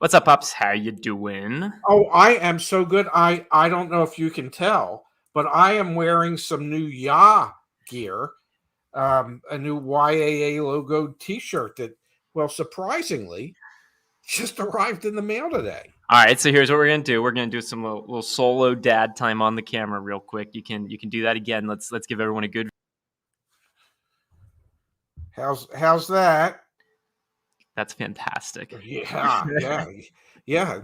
What's up, Pops? How you doing? Oh, I am so good. I don't know if you can tell, but I am wearing some new YAA gear, a new YAA logo T-shirt that, well, surprisingly, just arrived in the mail today. All right, so here's what we're gonna do. We're gonna do some little solo dad time on the camera, real quick. You can do that again. Let's give everyone a good. How's that? That's fantastic. Yeah. Yeah,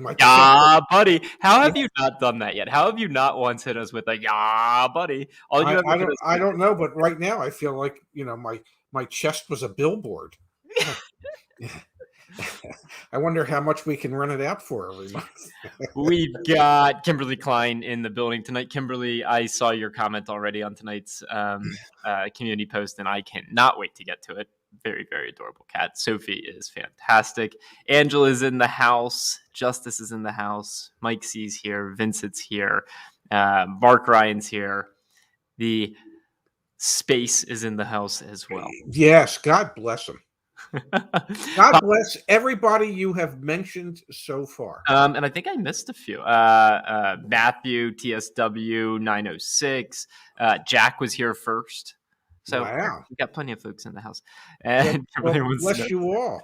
buddy. How have you not done that yet? How have you not once hit us with a yeah, buddy? All you I, have to I hit don't us I with. don't know, but right now I feel like my chest was a billboard. I wonder how much we can run it out for every month. We've got Kimberly Klein in the building tonight. Kimberly, I saw your comment already on tonight's community post, and I cannot wait to get to it. Very, very adorable cat. Sophie is fantastic. Angela's in the house. Justice is in the house. Mike C's here. Vincent's here. Mark Ryan's here. The space is in the house as well. Yes, God bless him. God bless everybody you have mentioned so far. And I think I missed a few. Matthew, TSW 906. Jack was here first. So Wow. we got plenty of folks in the house. And Well, bless you all.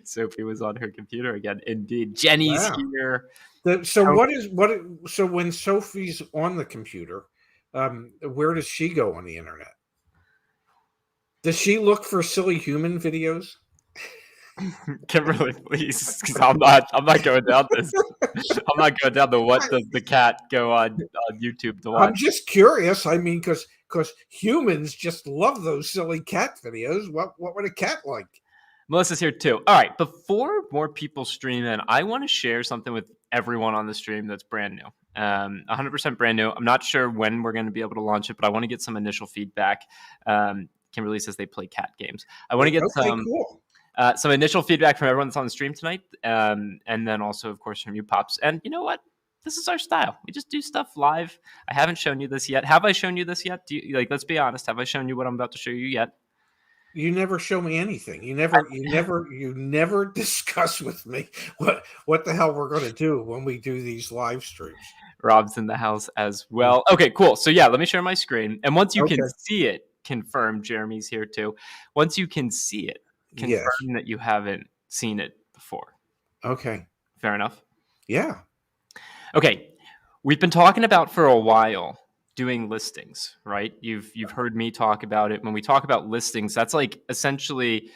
Sophie was on her computer again. Indeed. Jenny's here. So when Sophie's on the computer, where does she go on the internet? Does she look for silly human videos? Kimberly, please, because I'm not going down this. I'm not going down the what does the cat go on YouTube to watch. I'm just curious. I mean, because humans just love those silly cat videos. What would a cat like? Melissa's here too. All right, before more people stream in, I want to share something with everyone on the stream that's brand new. 100% brand new. I'm not sure when we're going to be able to launch it, but I want to get some initial feedback. Kimberly says they play cat games. I want to get some initial feedback from everyone that's on the stream tonight, and then also, of course, from you, Pops. And you know what? This is our style. We just do stuff live. I haven't shown you this yet. Have I shown you this yet? Let's be honest. Have I shown you what I'm about to show you yet? You never show me anything. You never discuss with me what the hell we're going to do when we do these live streams. Rob's in the house as well. Okay, cool. So yeah, let me share my screen. And once you can see it, confirm Jeremy's here too. Once you can see it, confirm that you haven't seen it before. Okay. Fair enough? Yeah. Okay. We've been talking about for a while doing listings, right? You've heard me talk about it. When we talk about listings, that's like essentially,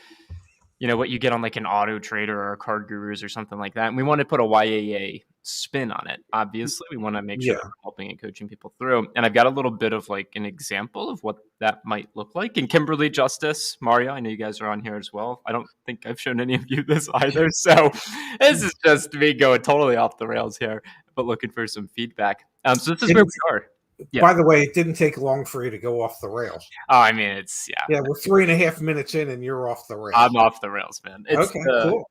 what you get on like an Auto Trader or a Card Gurus or something like that. And we want to put a YAA spin on it. Obviously, we want to make sure that we're helping and coaching people through. And I've got a little bit of like an example of what that might look like. And Kimberly, Justice, Mario, I know you guys are on here as well. I don't think I've shown any of you this either. So this is just me going totally off the rails here, but looking for some feedback. So this is where we are. Yeah. By the way, it didn't take long for you to go off the rails. Oh, I mean, Yeah, we're 3.5 minutes in and you're off the rails. I'm off the rails, man. Cool.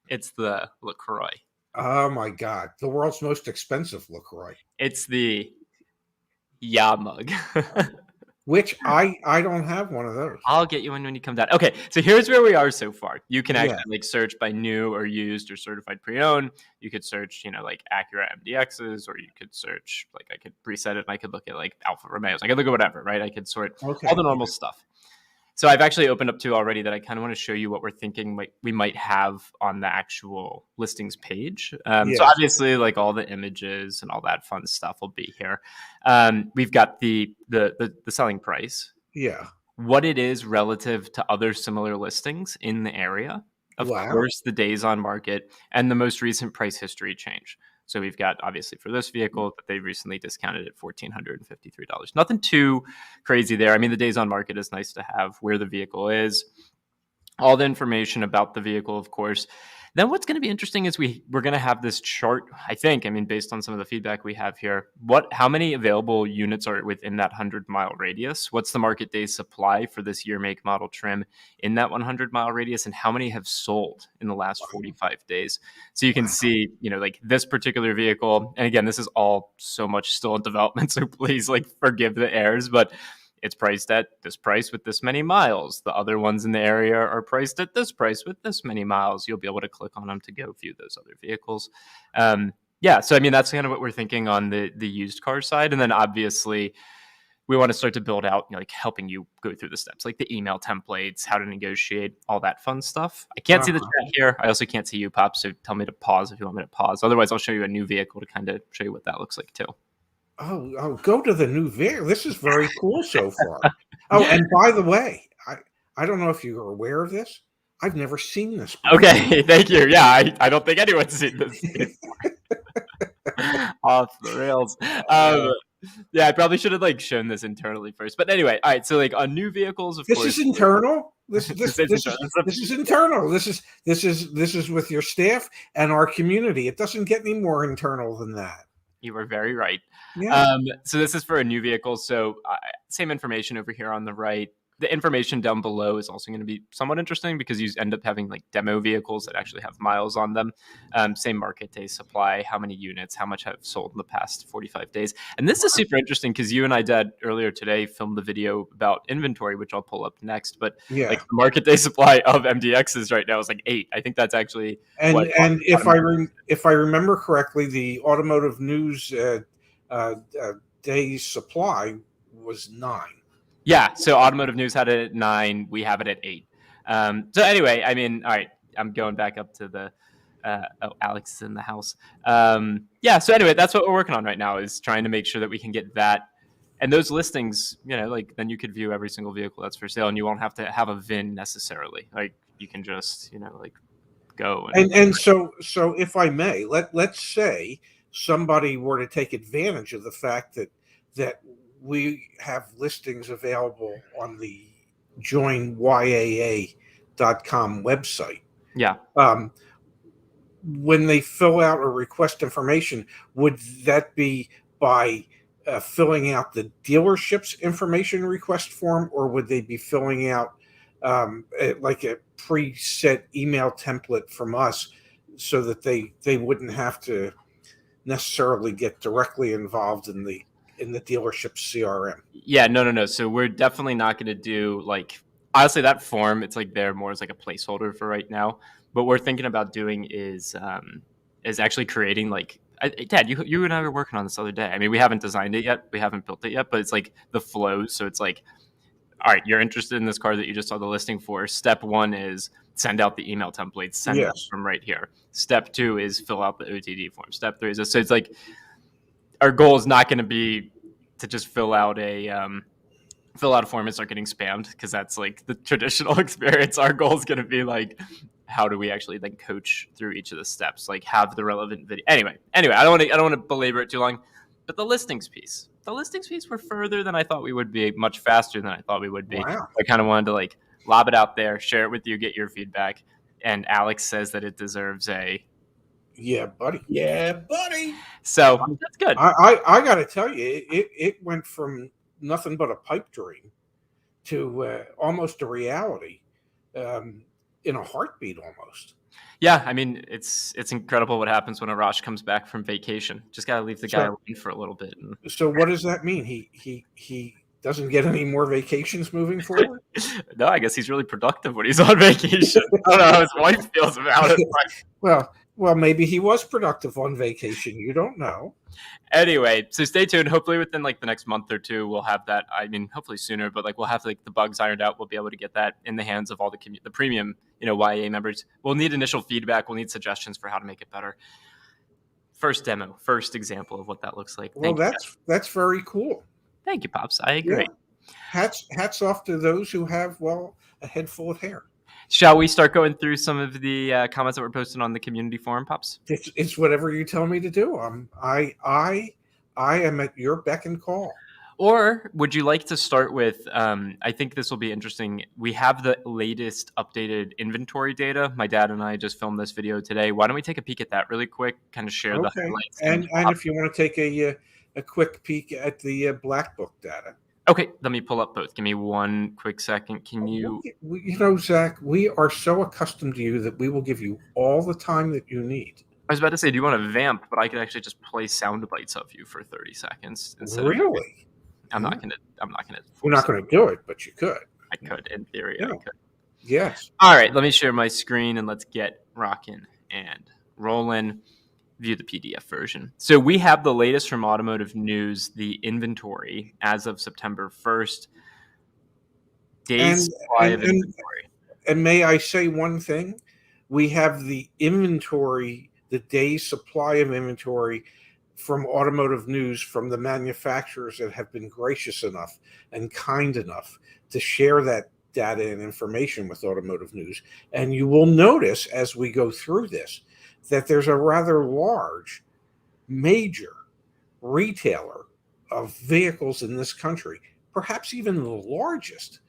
It's the LaCroix. Oh my God. The world's most expensive LaCroix. It's the YAA mug. Which I don't have one of those. I'll get you one when you come down. Okay, so here's where we are so far. You can actually search by new or used or certified pre-owned. You could search, like Acura MDXs, or you could search, like I could preset it and I could look at like Alfa Romeos. I could look at whatever, right? I could sort all the normal stuff. So I've actually opened up two already that I kind of want to show you what we're thinking we might have on the actual listings page. So obviously, like all the images and all that fun stuff will be here. We've got the selling price. Yeah. What it is relative to other similar listings in the area. Of course, the days on market and the most recent price history change. So we've got, obviously, for this vehicle that they recently discounted at $1,453. Nothing too crazy there. I mean, the days on market is nice to have, where the vehicle is, all the information about the vehicle, of course. Then what's going to be interesting is we're going to have this chart, I think, based on some of the feedback we have here, how many available units are within that 100-mile radius? What's the market day supply for this year, make, model, trim in that 100-mile radius? And how many have sold in the last 45 days? So you can see, like this particular vehicle, and again, this is all so much still in development, so please forgive the errors, but it's priced at this price with this many miles. The other ones in the area are priced at this price with this many miles. You'll be able to click on them to go view those other vehicles. So I mean, that's kind of what we're thinking on the used car side. And then obviously we want to start to build out, like helping you go through the steps, like the email templates, how to negotiate, all that fun stuff. I can't see the chat here. I also can't see you, Pop. So tell me to pause if you want me to pause. Otherwise, I'll show you a new vehicle to kind of show you what that looks like too. Oh, go to the new vehicle. This is very cool so far. Oh, and by the way, I don't know if you're aware of this. I've never seen this before. Okay, thank you. Yeah, I don't think anyone's seen this. Off the rails. Yeah, I probably should have like shown this internally first. But anyway, all right. So like on new vehicles, of course, this is internal. This is internal. This is with your staff and our community. It doesn't get any more internal than that. You were very right. Yeah. So this is for a new vehicle. So same information over here on the right. The information down below is also going to be somewhat interesting because you end up having like demo vehicles that actually have miles on them. Same market day supply, how many units, how much have sold in the past 45 days. And this is super interesting because you and I did earlier today filmed the video about inventory, which I'll pull up next. But like the market day supply of MDXs right now is like 8. I think that's actually if I remember correctly, the automotive news days supply was 9. Yeah, so Automotive News had it at 9. We have it at 8. So anyway, I mean, all right, I'm going back up to the Alex is in the house. So anyway, that's what we're working on right now, is trying to make sure that we can get that. And those listings, like then you could view every single vehicle that's for sale, and you won't have to have a VIN necessarily. Like you can just, like go. And so if I may, let's say somebody were to take advantage of the fact that we have listings available on the joinyaa.com website. Yeah. When they fill out or request information, would that be by filling out the dealership's information request form, or would they be filling out like a preset email template from us so that they wouldn't have to necessarily get directly involved in the dealership's CRM? Yeah, no. So we're definitely not going to do honestly, that form, it's like there more as like a placeholder for right now. What we're thinking about doing is actually creating Dad, you and I were working on this the other day. I mean, we haven't designed it yet. We haven't built it yet, but it's like the flow. So it's like, all right, you're interested in this car that you just saw the listing for. Step 1 is send out the email templates, send them from right here. Step 2 is fill out the OTD form. Step 3 is this. So it's like, our goal is not going to be to just fill out a form and start getting spammed, because that's like the traditional experience. Our goal is going to be like, how do we actually then coach through each of the steps? Like have the relevant video. Anyway, I don't want to belabor it too long. But the listings piece were further than I thought we would be, much faster than I thought we would be. Wow. I kind of wanted to lob it out there, share it with you, get your feedback. And Alex says that it deserves a yeah, buddy. Yeah, buddy. So that's good. I got to tell you, it went from nothing but a pipe dream to almost a reality in a heartbeat almost. Yeah, I mean, it's incredible what happens when Arash comes back from vacation. Just got to leave the guy alone for a little bit. So what does that mean? He doesn't get any more vacations moving forward? No, I guess he's really productive when he's on vacation. I don't know how his wife feels about it. Well, maybe he was productive on vacation. You don't know. Anyway, so stay tuned. Hopefully within the next month or 2, we'll have that. I mean, hopefully sooner, but we'll have the bugs ironed out. We'll be able to get that in the hands of all the premium, YAA members. We'll need initial feedback. We'll need suggestions for how to make it better. First demo, first example of what that looks like. Well, that's very cool. Thank you, Pops. I agree. Yeah. Hats off to those who have a head full of hair. Shall we start going through some of the comments that were posted on the community forum, Pops? It's whatever you tell me to do. I am at your beck and call. Or would you like to start with, I think this will be interesting. We have the latest updated inventory data. My dad and I just filmed this video today. Why don't we take a peek at that really quick, kind of share the highlights. And if you want to take a quick peek at the Black Book data. Okay, let me pull up both. Give me one quick second. Can you... Zach, we are so accustomed to you that we will give you all the time that you need. I was about to say, do you want to vamp? But I could actually just play sound bites of you for 30 seconds. Really? I'm not gonna. You're not going to do it, but you could. I could, in theory, Yeah. I could. Yes. All right, let me share my screen and let's get rocking and rolling. View the PDF version. So we have the latest from Automotive News, the inventory as of September 1st. Days supply of inventory. And may I say one thing? We have the inventory, the day's supply of inventory from Automotive News from the manufacturers that have been gracious enough and kind enough to share that data and information with Automotive News. And you will notice as we go through this that there's a rather large, major retailer of vehicles in this country, perhaps even the largest,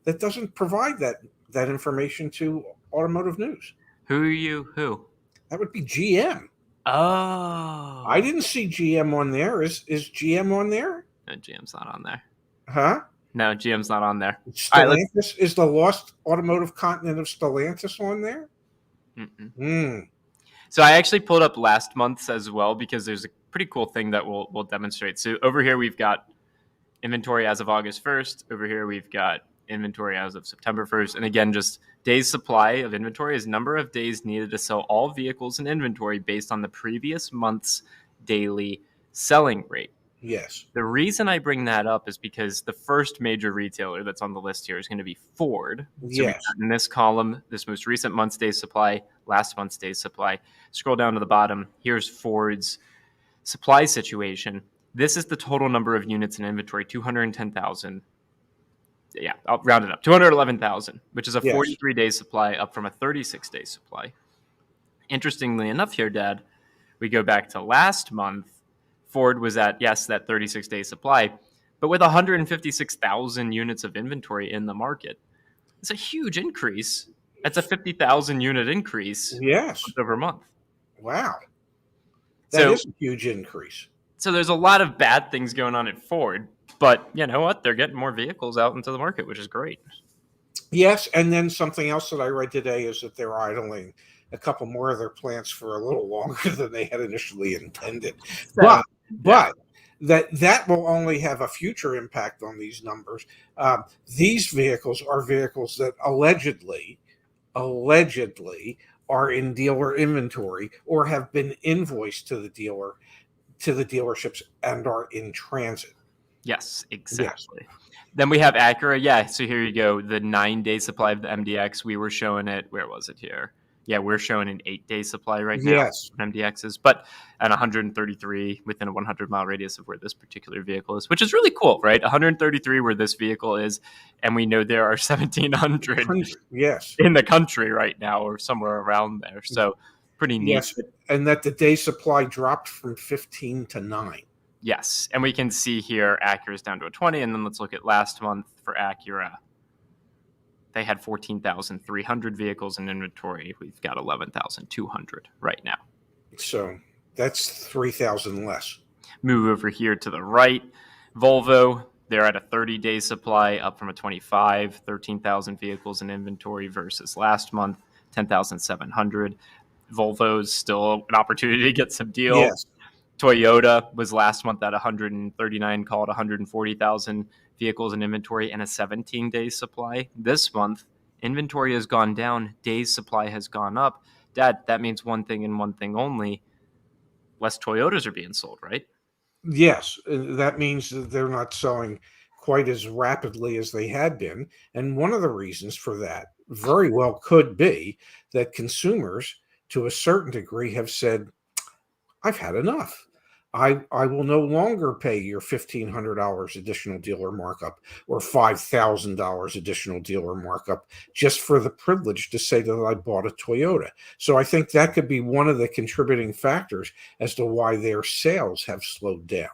that doesn't provide that information to Automotive News. Who? That would be GM. Oh. I didn't see GM on there. Is GM on there? No, GM's not on there. Huh? No, GM's not on there. Stellantis, is the lost automotive continent of Stellantis on there? So I actually pulled up last month's as well because there's a pretty cool thing that we'll demonstrate. So over here we've got inventory as of August 1st. Over here we've got inventory as of September 1st. And again, just days supply of inventory is number of days needed to sell all vehicles in inventory based on the previous month's daily selling rate. Yes. The reason I bring that up is because the first major retailer that's on the list here is going to be Ford. So yes. In this column, this most recent month's days supply, last month's days supply. Scroll down to the bottom. Here's Ford's supply situation. This is the total number of units in inventory, 210,000. Yeah, I'll round it up. 211,000, which is a 43-day supply up from a 36-day supply. Interestingly enough here, Dad, we go back to last month. Ford was at, yes, that 36-day supply, but with 156,000 units of inventory in the market. It's a huge increase. That's a 50,000 unit increase month over month. Wow. That is a huge increase. So there's a lot of bad things going on at Ford, but you know what? They're getting more vehicles out into the market, which is great. Yes, and then something else that I read today is that they're idling a couple more of their plants for a little longer than they had initially intended. But that will only have a future impact on these numbers. These vehicles are vehicles that allegedly are in dealer inventory or have been invoiced to the dealerships and are in transit. Yes, exactly. Yes. Then we have Acura. Yeah, so here you go. The 9-day supply of the MDX. We were showing it. Where was it here? Yeah, we're showing an 8-day supply right now. Yes. MDXs, but at 133 within a 100-mile radius of where this particular vehicle is, which is really cool, right? 133 where this vehicle is, and we know there are 1,700 in the country right now or somewhere around there. So pretty neat. Yes, and that the day supply dropped from 15 to 9. Yes, and we can see here Acura's down to a 20, and then let's look at last month for Acura. They had 14,300 vehicles in inventory. We've got 11,200 right now. So that's 3,000 less. Move over here to the right. Volvo, they're at a 30-day supply, up from a 25, 13,000 vehicles in inventory versus last month, 10,700. Volvo's still an opportunity to get some deals. Yes. Toyota was last month at 139, called 140,000 vehicles in inventory and a 17-day supply. This month, inventory has gone down. Days supply has gone up. Dad, that means one thing and one thing only. Less Toyotas are being sold, right? Yes. That means that they're not selling quite as rapidly as they had been. And one of the reasons for that very well could be that consumers, to a certain degree, have said, I've had enough. I will no longer pay your $1,500 additional dealer markup or $5,000 additional dealer markup just for the privilege to say that I bought a Toyota. So I think that could be one of the contributing factors as to why their sales have slowed down.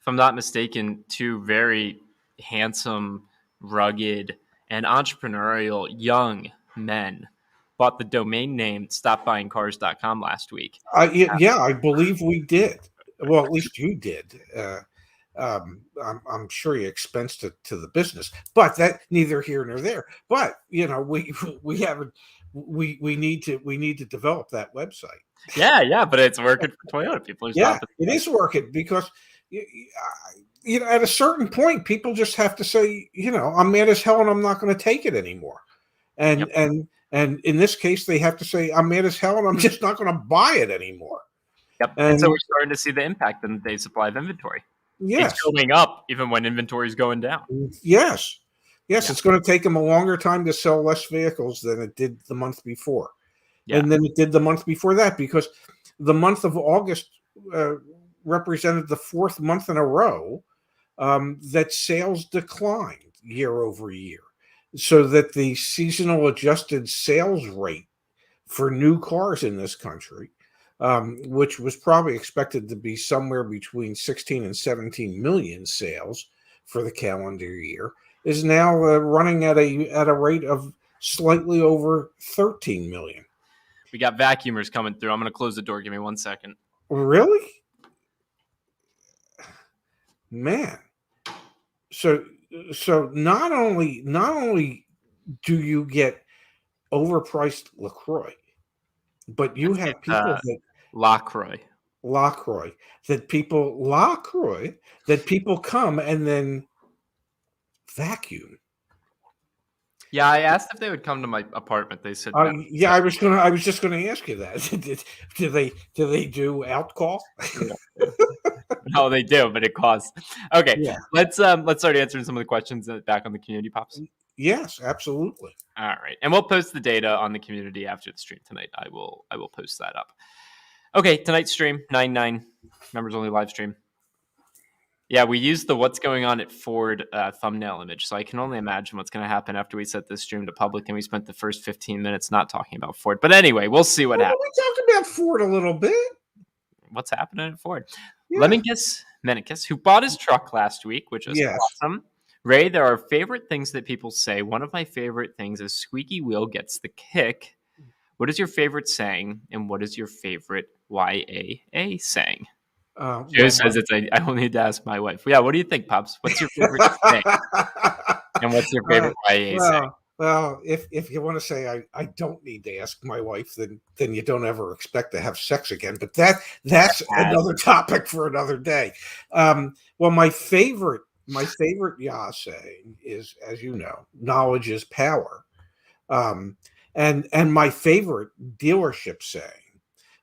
If I'm not mistaken, two very handsome, rugged, and entrepreneurial young men bought the domain name stopbuyingcars.com last week. Yeah, I believe we did. Well, at least you did. I'm sure you expensed it to the business, but that neither here nor there. But you know, we need to develop that website. Yeah, but it's working for Toyota people. Yeah, it is working because at a certain point, people just have to say, I'm mad as hell and I'm not going to take it anymore. And in this case, they have to say, I'm mad as hell and I'm just not going to buy it anymore. Yep. And so we're starting to see the impact in the supply of inventory. Yes. It's going up even when inventory is going down. Yes. Yes, it's going to take them a longer time to sell less vehicles than it did the month before. Yeah. And then it did the month before that, because the month of August represented the fourth month in a row that sales declined year over year. So that the seasonal adjusted sales rate for new cars in this country, which was probably expected to be somewhere between 16 and 17 million sales for the calendar year, is now running at a rate of slightly over 13 million. We got vacuumers coming through. I'm going to close the door. Give me 1 second. Really? Man. So not only do you get overpriced LaCroix, but you have people that LaCroix that people come and then vacuum. Yeah, I asked if they would come to my apartment. They said no. Yeah, I was just going to ask you that. do they do out call? No, they do, but it costs. Okay, yeah. Let's start answering some of the questions back on the community, Pops. Yes, absolutely. All right, and we'll post the data on the community after the stream tonight. I will post that up. Okay, tonight's stream 9/9 members only live stream. Yeah, we used the what's going on at Ford thumbnail image, so I can only imagine what's going to happen after we set this stream to public, and we spent the first 15 minutes not talking about Ford. But anyway, we'll see what happens. We talked about Ford a little bit. What's happening at Ford? Yeah. Menikis, who bought his truck last week, which is awesome. Ray, there are favorite things that people say. One of my favorite things is squeaky wheel gets the kick. What is your favorite saying, and what is your favorite YAA saying? Joe says I don't need to ask my wife. Yeah, what do you think, Pops? What's your favorite saying? And what's your favorite YAA saying? Well, if you want to say I don't need to ask my wife, then you don't ever expect to have sex again. But that's another topic for another day. Well, my favorite YAA saying is, as you know, knowledge is power. And my favorite dealership saying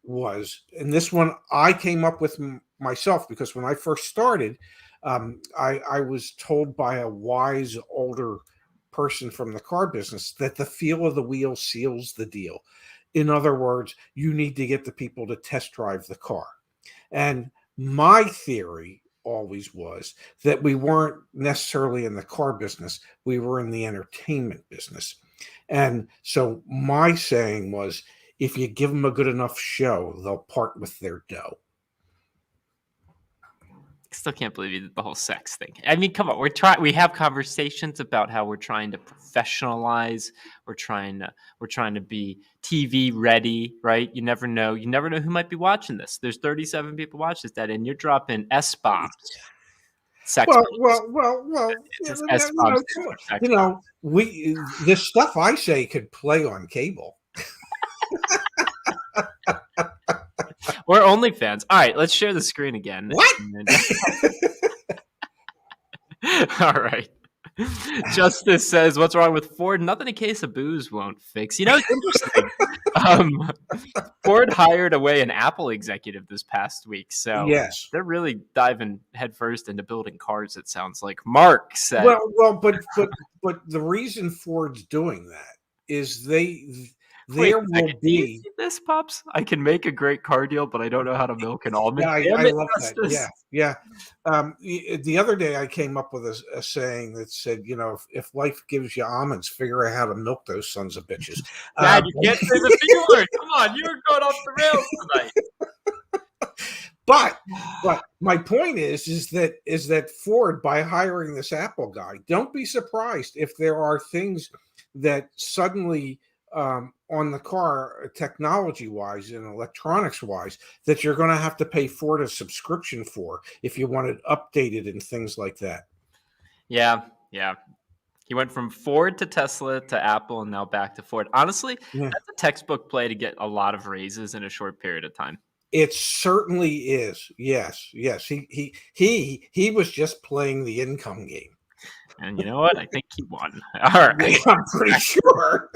was, and this one I came up with myself, because when I first started, I was told by a wise older person from the car business that the feel of the wheel seals the deal. In other words, you need to get the people to test drive the car. And my theory always was that we weren't necessarily in the car business, we were in the entertainment business. And so my saying was, if you give them a good enough show, they'll part with their dough. I still can't believe you did the whole sex thing. I mean, come on, we have conversations about how we're trying to professionalize. We're trying to be TV ready, right? You never know who might be watching this. There's 37 people watching this, Dad, and you're dropping S-bombs. Sex. Well. This stuff I say could play on cable. Or OnlyFans. All right, let's share the screen again. What? All right. Justice says, what's wrong with Ford? Nothing a case of booze won't fix. It's interesting. Ford hired away an Apple executive this past week. So yes, they're really diving headfirst into building cars, it sounds like. Mark said. Well, but the reason Ford's doing that is there will be this, Pops. I can make a great car deal, but I don't know how to milk an almond. Yeah, I love that. Yeah. The other day I came up with a saying that said, if life gives you almonds, figure out how to milk those sons of bitches. Dad, you can't say the big word. Come on, you were going off the rails tonight. But my point is that Ford, by hiring this Apple guy, don't be surprised if there are things that suddenly on the car, technology-wise and electronics-wise, that you're going to have to pay Ford a subscription for if you want it updated and things like that. Yeah. He went from Ford to Tesla to Apple and now back to Ford. Honestly, that's a textbook play to get a lot of raises in a short period of time. It certainly is. Yes. He was just playing the income game. And you know what? I think he won. All right. Yeah, I'm pretty sure.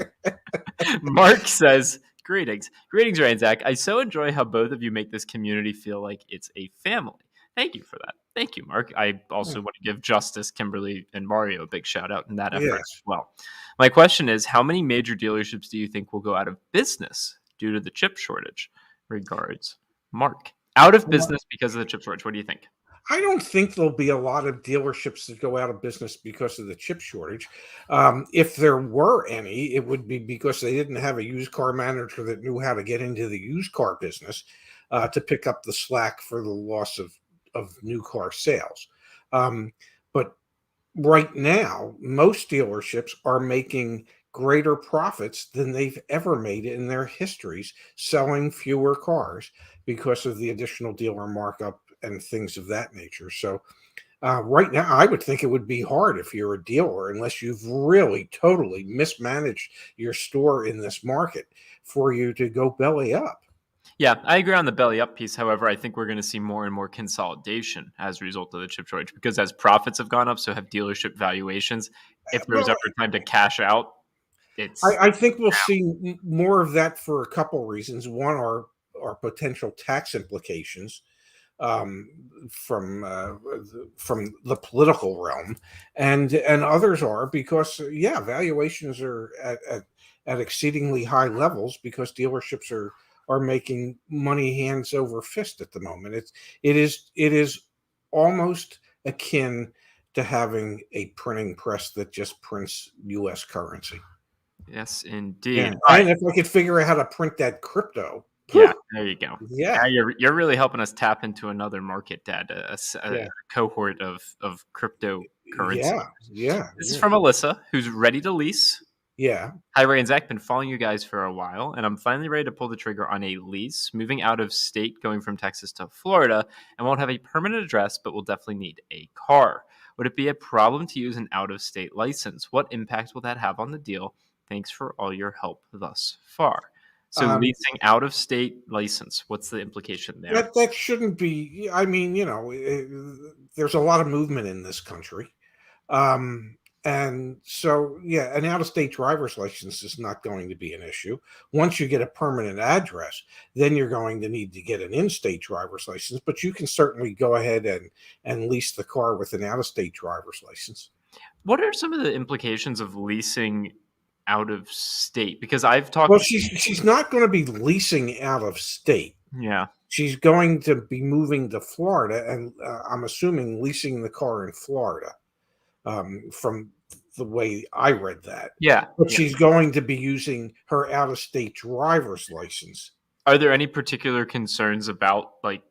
Mark says, Greetings. Greetings, Ranzak. I so enjoy how both of you make this community feel like it's a family. Thank you for that. Thank you, Mark. I also want to give Justice, Kimberly, and Mario a big shout out in that effort as well. My question is, how many major dealerships do you think will go out of business due to the chip shortage? Regards, Mark. Out of business because of the chip shortage. What do you think? I don't think there'll be a lot of dealerships that go out of business because of the chip shortage. If there were any, it would be because they didn't have a used car manager that knew how to get into the used car business to pick up the slack for the loss of new car sales. But right now, most dealerships are making greater profits than they've ever made in their histories, selling fewer cars because of the additional dealer markup and things of that nature. So right now, I would think it would be hard if you're a dealer, unless you've really totally mismanaged your store in this market, for you to go belly up. Yeah, I agree on the belly up piece. However, I think we're going to see more and more consolidation as a result of the chip shortage, because as profits have gone up, so have dealership valuations. If there was ever time to cash out, I think we'll see more of that for a couple reasons. One are potential tax implications from the political realm, and others are because valuations are at exceedingly high levels because dealerships are making money hands over fist at the moment. It is almost akin to having a printing press that just prints U.S. currency. Yes, indeed. Yeah. And if I could figure out how to print that crypto. Yeah, there you go. Yeah. Now you're really helping us tap into another market, Dad, a cohort of cryptocurrency. Yeah. This is from Alyssa, who's ready to lease. Yeah. Hi, Ray and Zach. Been following you guys for a while, and I'm finally ready to pull the trigger on a lease, moving out of state, going from Texas to Florida, and won't have a permanent address, but will definitely need a car. Would it be a problem to use an out-of-state license? What impact will that have on the deal? Thanks for all your help thus far. So leasing out-of-state license, what's the implication there? That shouldn't be. I mean, there's a lot of movement in this country. And so, an out-of-state driver's license is not going to be an issue. Once you get a permanent address, then you're going to need to get an in-state driver's license, but you can certainly go ahead and lease the car with an out-of-state driver's license. What are some of the implications of leasing out of state? Because I've talked. Well, she's not going to be leasing out of state. Yeah. She's going to be moving to Florida, and I'm assuming leasing the car in Florida, from the way I read that. Yeah. But she's going to be using her out-of-state driver's license. Are there any particular concerns about like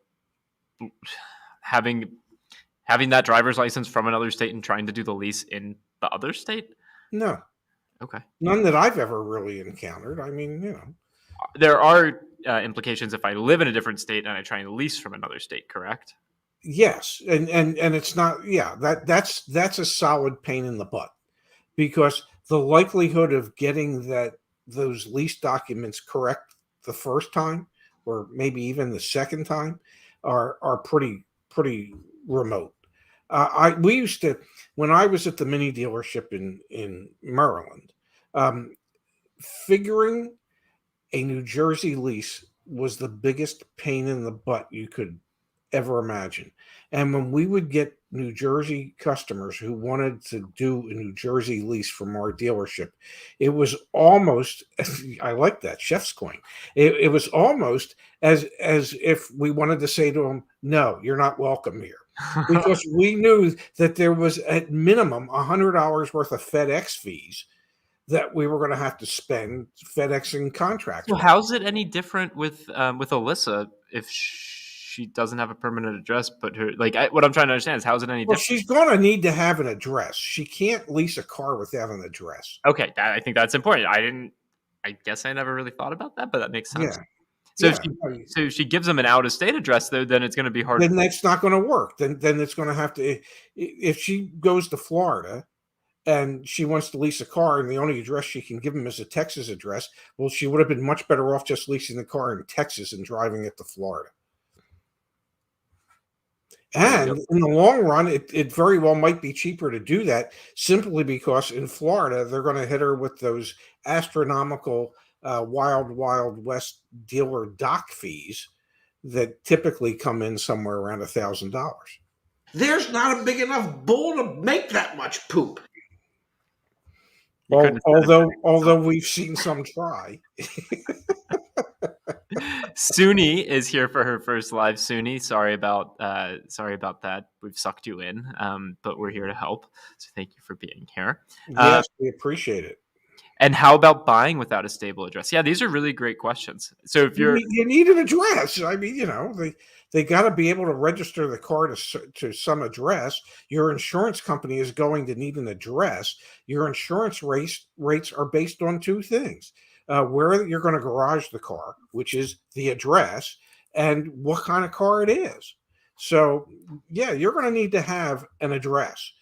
having that driver's license from another state and trying to do the lease in the other state? No. Okay. None that I've ever really encountered. I mean, there are implications if I live in a different state and I try and lease from another state, correct? Yes, and it's not. Yeah, that's a solid pain in the butt, because the likelihood of getting those lease documents correct the first time, or maybe even the second time, are pretty remote. We used to, when I was at the mini dealership in Maryland, figuring a New Jersey lease was the biggest pain in the butt you could ever imagine. And when we would get New Jersey customers who wanted to do a New Jersey lease from our dealership, it was almost, I like that, chef's coin. It was almost as if we wanted to say to them, no, you're not welcome here. Because we knew that there was at minimum $100 worth of FedEx fees that we were going to have to spend FedExing contracts. So how's it any different with Alyssa if she doesn't have a permanent address? But what I'm trying to understand is, how's it any different? She's going to need to have an address. She can't lease a car without an address. Okay, I think that's important. I guess I never really thought about that, but that makes sense. Yeah. So if she gives them an out-of-state address, though, then it's going to be hard. Then that's not going to work. Then it's going to have to. If she goes to Florida and she wants to lease a car, and the only address she can give him is a Texas address. Well, she would have been much better off just leasing the car in Texas and driving it to Florida. And in the long run, it very well might be cheaper to do that, simply because in Florida, they're going to hit her with those astronomical wild, wild west dealer dock fees that typically come in somewhere around $1,000. There's not a big enough bull to make that much poop. Well, although we've seen some try. Suni is here for her first live. Suni, sorry about that. We've sucked you in, but we're here to help. So thank you for being here. Yes, we appreciate it. And how about buying without a stable address? Yeah, these are really great questions. So if you need an address, I mean, they got to be able to register the car to some address. Your insurance company is going to need an address. Your insurance rates are based on two things: where you're going to garage the car, which is the address, and what kind of car it is. So, yeah, you're going to need to have an address.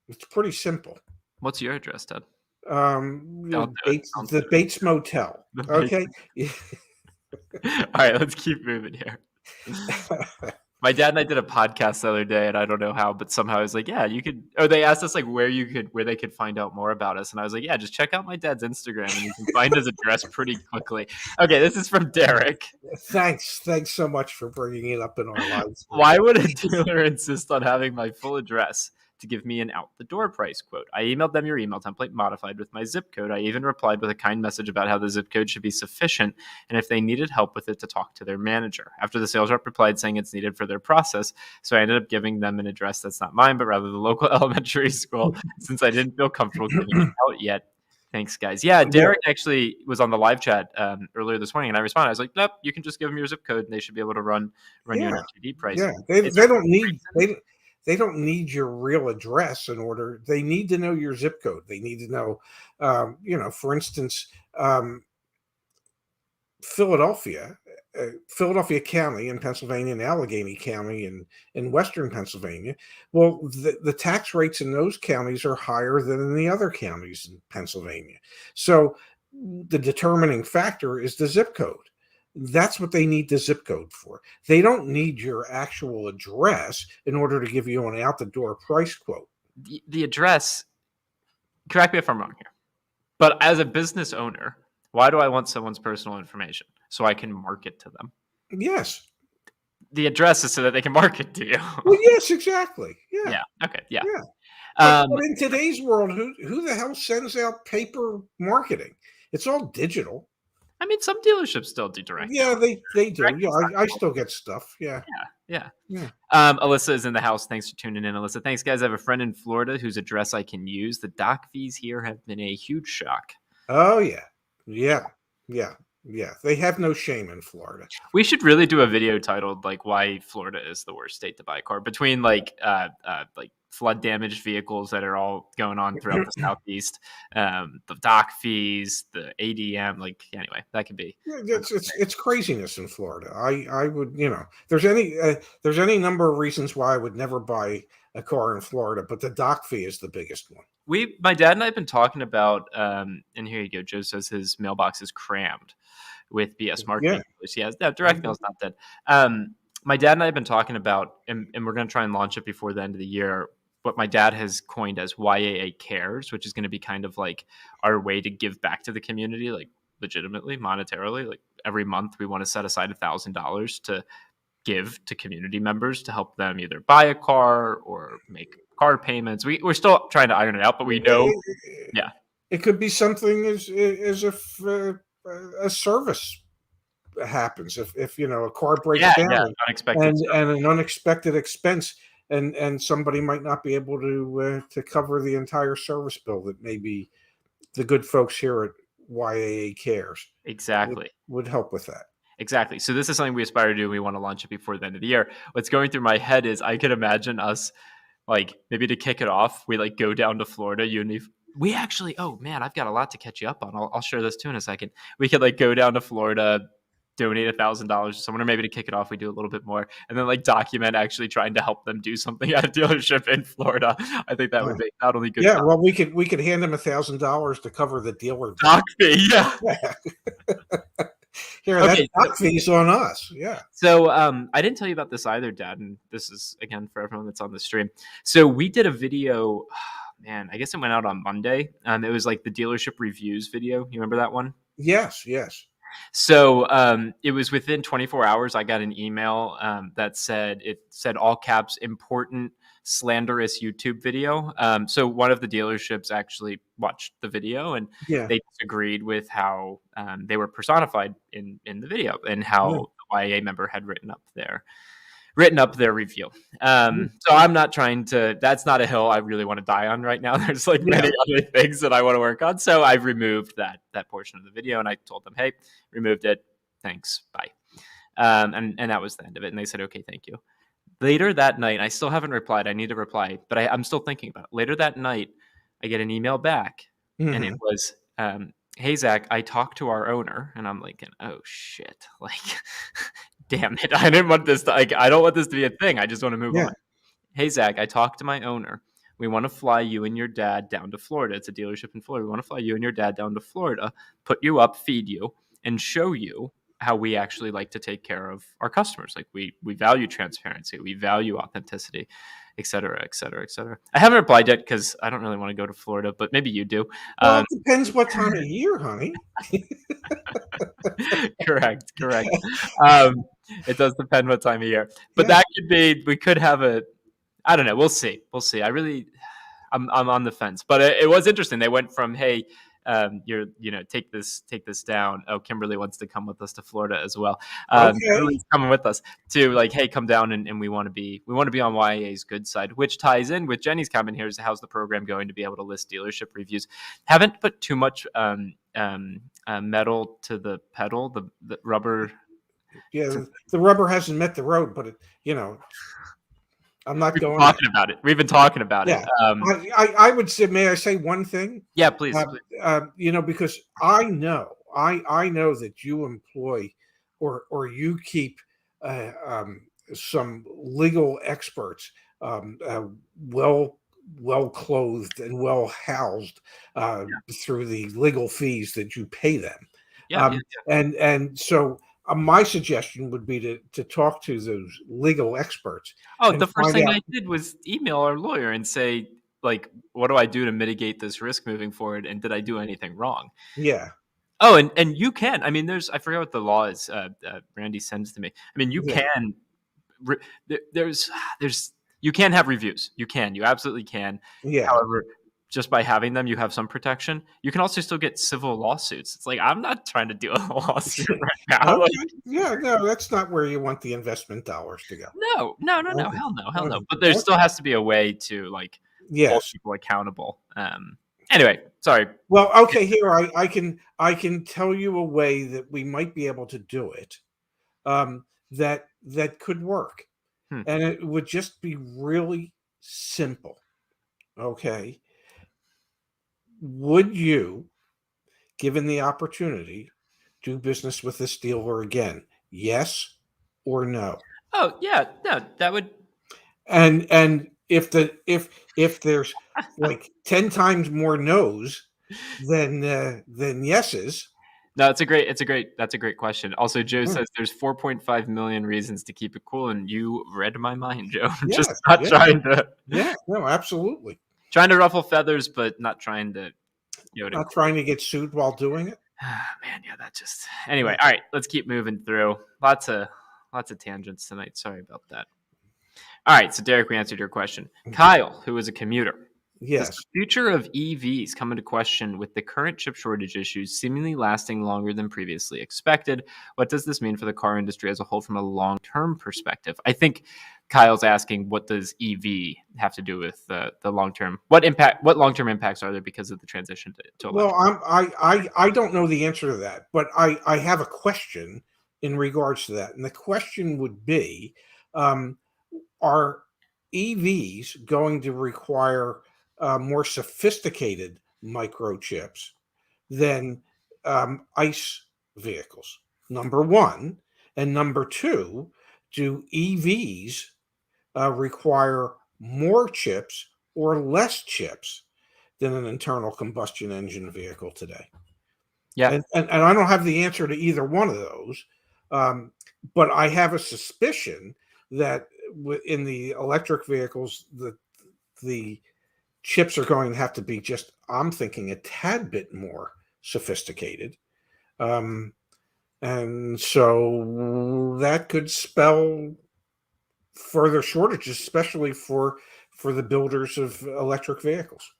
It's pretty simple. What's your address, Ted? The Bates Motel. Okay. All right, let's keep moving here. My dad and I did a podcast the other day, and I don't know how, but somehow I was like, yeah, you could. Oh, they asked us like where they could find out more about us. And I was like, yeah, just check out my dad's Instagram and you can find his address pretty quickly. Okay, this is from Derek. Thanks so much for bringing it up in our lives. Why would a dealer insist on having my full address to give me an out-the-door price quote? I emailed them your email template modified with my zip code. I even replied with a kind message about how the zip code should be sufficient and if they needed help with it to talk to their manager. After the sales rep replied saying it's needed for their process, so I ended up giving them an address that's not mine, but rather the local elementary school, since I didn't feel comfortable giving it out yet. Thanks, guys. Yeah, Derek actually was on the live chat earlier this morning, and I responded. I was like, nope, you can just give them your zip code, and they should be able to run you an FTD price. Yeah, they don't need your real address in order. They need to know your zip code. They need to know, for instance, Philadelphia County in Pennsylvania and Allegheny County in Western Pennsylvania. Well, the tax rates in those counties are higher than in the other counties in Pennsylvania. So the determining factor is the zip code. That's what they need the zip code for. They don't need your actual address in order to give you an out-the-door price quote. The address, correct me if I'm wrong here, but as a business owner, why do I want someone's personal information? So I can market to them. Yes. The address is so that they can market to you. Well, yes, exactly. Yeah. Yeah. Okay. Yeah. But in today's world, who the hell sends out paper marketing? It's all digital. I mean, some dealerships still do direct. Yeah, they do. Yeah, I still get stuff. Yeah. Alyssa is in the house. Thanks for tuning in, Alyssa. Thanks, guys. I have a friend in Florida whose address I can use. The dock fees here have been a huge shock. Oh, yeah. They have no shame in Florida. We should really do a video titled like why Florida is the worst state to buy a car, between like flood damaged vehicles that are all going on throughout the Southeast, the dock fees, the ADM. Like, anyway, that could be. It's craziness in Florida. I would, there's any number of reasons why I would never buy a car in Florida, but the dock fee is the biggest one. My dad and I have been talking about, and here you go. Joe says his mailbox is crammed with BS marketing. Yeah, direct mail is not dead. My dad and I have been talking about, and we're going to try and launch it before the end of the year, what my dad has coined as YAA Cares, which is going to be kind of like our way to give back to the community, like legitimately, monetarily. Like every month we want to set aside $1,000 to give to community members to help them either buy a car or make car payments. We're still trying to iron it out, but we know, it could be something as if a service happens. If a car breaks down, unexpected and an unexpected expense, and somebody might not be able to cover the entire service bill, that maybe the good folks here at YAA Cares would help with that. Exactly. So this is something we aspire to do. We want to launch it before the end of the year. What's going through my head is I could imagine us, like, maybe to kick it off, we like go down to Florida. You and me. We actually, oh man, I've got a lot to catch you up on. I'll share this too in a second. We could like go down to Florida, donate $1,000 to someone, or maybe to kick it off, we do a little bit more, and then like document actually trying to help them do something at a dealership in Florida. I think that would make not only good. Yeah, well, we could hand them $1,000 to cover the dealer doc fee. Yeah. Here, okay, that doc fee's on us. Yeah. So I didn't tell you about this either, Dad, and this is again for everyone that's on the stream. So we did a video. Man, I guess it went out on Monday. It was like the dealership reviews video. You remember that one? Yes, yes. So it was within 24 hours. I got an email that said all caps important slanderous YouTube video. So one of the dealerships actually watched the video and they disagreed with how they were personified in the video and how the YAA member had written up their review. So I'm not trying to, that's not a hill I really want to die on right now. There's like many other things that I want to work on. So I've removed that portion of the video and I told them, hey, removed it. Thanks. Bye. And that was the end of it. And they said, okay, thank you. Later that night, I still haven't replied. I need to reply, but I'm still thinking about it. Later that night, I get an email back and it was, hey, Zach, I talked to our owner, and I'm like, oh shit, like, damn it. I didn't want this I don't want this to be a thing. I just want to move on. Hey, Zach, I talked to my owner. We want to fly you and your dad down to Florida. It's a dealership in Florida. We want to fly you and your dad down to Florida, put you up, feed you, and show you how we actually like to take care of our customers. Like we value transparency. We value authenticity, et cetera, et cetera, et cetera. I haven't replied yet because I don't really want to go to Florida, but maybe you do. Well, it depends what time of year, honey. Correct. It does depend what time of year. But that could be, we could have I don't know. We'll see. I'm on the fence. But it was interesting. They went from, hey, take this down. Oh, Kimberly wants to come with us to Florida as well. Kimberly's coming with us to like, hey, come down and we want to be on YAA's good side, which ties in with Jenny's comment here is how's the program going to be able to list dealership reviews. Haven't put too much metal to the pedal, the rubber. Yeah, the rubber hasn't met the road, but I'm not We've been talking about it. I would say, may I say one thing? Yeah, please. Because I know that you employ or you keep some legal experts well clothed and well housed through the legal fees that you pay them. And so my suggestion would be to talk to those legal experts. Oh, the first thing I did was email our lawyer and say, like, what do I do to mitigate this risk moving forward? And did I do anything wrong? Yeah. Oh, and you can. I mean, I forget what the law is. Randy sends to me. I mean, you can. You can have reviews. You absolutely can. Yeah. However, just by having them, you have some protection. You can also still get civil lawsuits. It's like, I'm not trying to do a lawsuit right now. Okay. No, that's not where you want the investment dollars to go. No. Hell no. But there still has to be a way to hold people accountable. Anyway, sorry. Well, okay, here I can tell you a way that we might be able to do it. That could work. And it would just be really simple. Okay. Would you, given the opportunity, do business with this dealer again? Yes or no? Oh yeah, no, that would. And if there's like 10 times more no's than yeses. No, that's a great question. Also, Joe says there's 4.5 million reasons to keep it cool, and you read my mind, Joe. Just not trying to. Yeah, no, absolutely. Trying to ruffle feathers, but not trying to. Not trying to get sued while doing it. Man, yeah, that just. Anyway, all right, let's keep moving through. Lots of tangents tonight. Sorry about that. All right, so Derek, we answered your question. Kyle, who is a commuter. Yes. Does the future of EVs come into question with the current chip shortage issues seemingly lasting longer than previously expected? What does this mean for the car industry as a whole from a long-term perspective? I think Kyle's asking, what does EV have to do with the long-term? What long-term impacts are there because of the transition to electric? Well, I don't know the answer to that, but I have a question in regards to that. And the question would be, are EVs going to require more sophisticated microchips than ICE vehicles? number one. And number two, do EVs require more chips or less chips than an internal combustion engine vehicle today? Yeah. And I don't have the answer to either one of those, but I have a suspicion that in the electric vehicles, the chips are going to have to be just, I'm thinking, a tad bit more sophisticated. And so that could spell further shortages, especially for the builders of electric vehicles.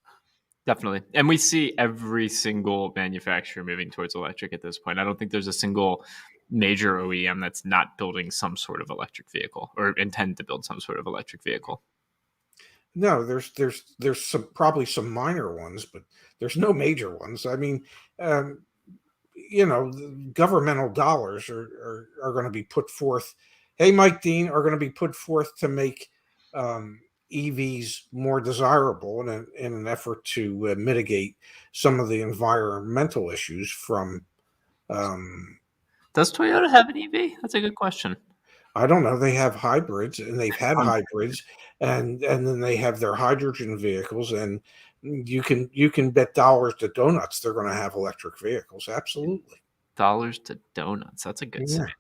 Definitely. And we see every single manufacturer moving towards electric at this point. I don't think there's a single major OEM that's not building some sort of electric vehicle or intend to build some sort of electric vehicle. No, there's probably some minor ones, but there's no major ones. I mean, governmental dollars are going to be put forth. Hey, Mike Dean, are going to be put forth to make EVs more desirable in an effort to mitigate some of the environmental issues from. Does Toyota have an EV? That's a good question. I don't know. They have hybrids, and they've had hybrids, and then they have their hydrogen vehicles, and you can bet dollars to donuts they're going to have electric vehicles. Absolutely. Dollars to donuts. That's a good saying.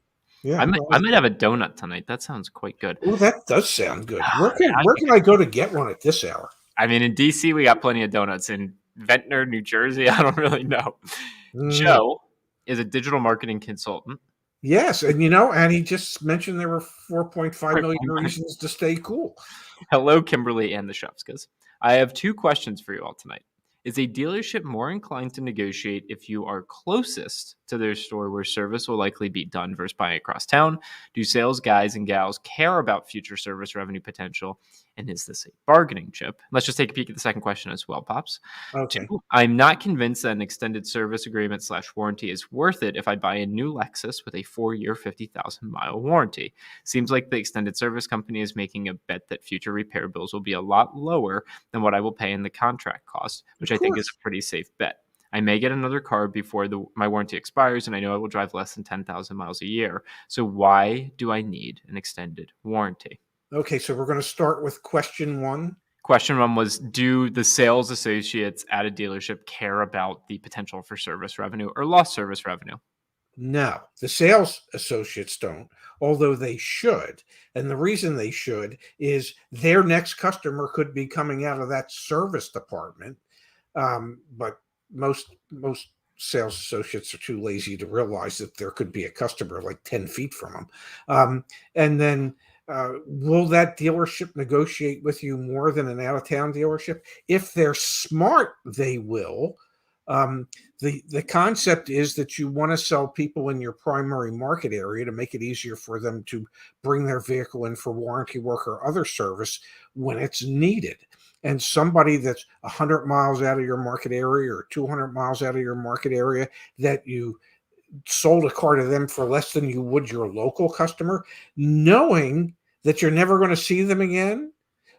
Yeah, I might have a donut tonight. That sounds quite good. Well, that does sound good. Where can I go to get one at this hour? I mean, in DC, we got plenty of donuts. In Ventnor, New Jersey, I don't really know. Joe is a digital marketing consultant. Yes, and he just mentioned there were 4.5 million reasons to stay cool. Hello, Kimberly and the Shevskas. I have two questions for you all tonight. Is a dealership more inclined to negotiate if you are closest to their store where service will likely be done versus buying across town? Do sales guys and gals care about future service revenue potential? And is this a bargaining chip? Let's just take a peek at the second question as well, Pops. Okay. Two, I'm not convinced that an extended service agreement / warranty is worth it if I buy a new Lexus with a 4-year, 50,000-mile warranty. Seems like the extended service company is making a bet that future repair bills will be a lot lower than what I will pay in the contract cost, which I think is a pretty safe bet. I may get another car before my warranty expires, and I know I will drive less than 10,000 miles a year. So why do I need an extended warranty? Okay, so we're going to start with question one. Question one was, do the sales associates at a dealership care about the potential for service revenue or lost service revenue? No, the sales associates don't, although they should. And the reason they should is their next customer could be coming out of that service department. But most sales associates are too lazy to realize that there could be a customer like 10 feet from them. And then will that dealership negotiate with you more than an out-of-town dealership? If they're smart, they will. The concept is that you want to sell people in your primary market area to make it easier for them to bring their vehicle in for warranty work or other service when it's needed. And somebody that's 100 miles out of your market area or 200 miles out of your market area that you sold a car to them for less than you would your local customer, knowing that you're never going to see them again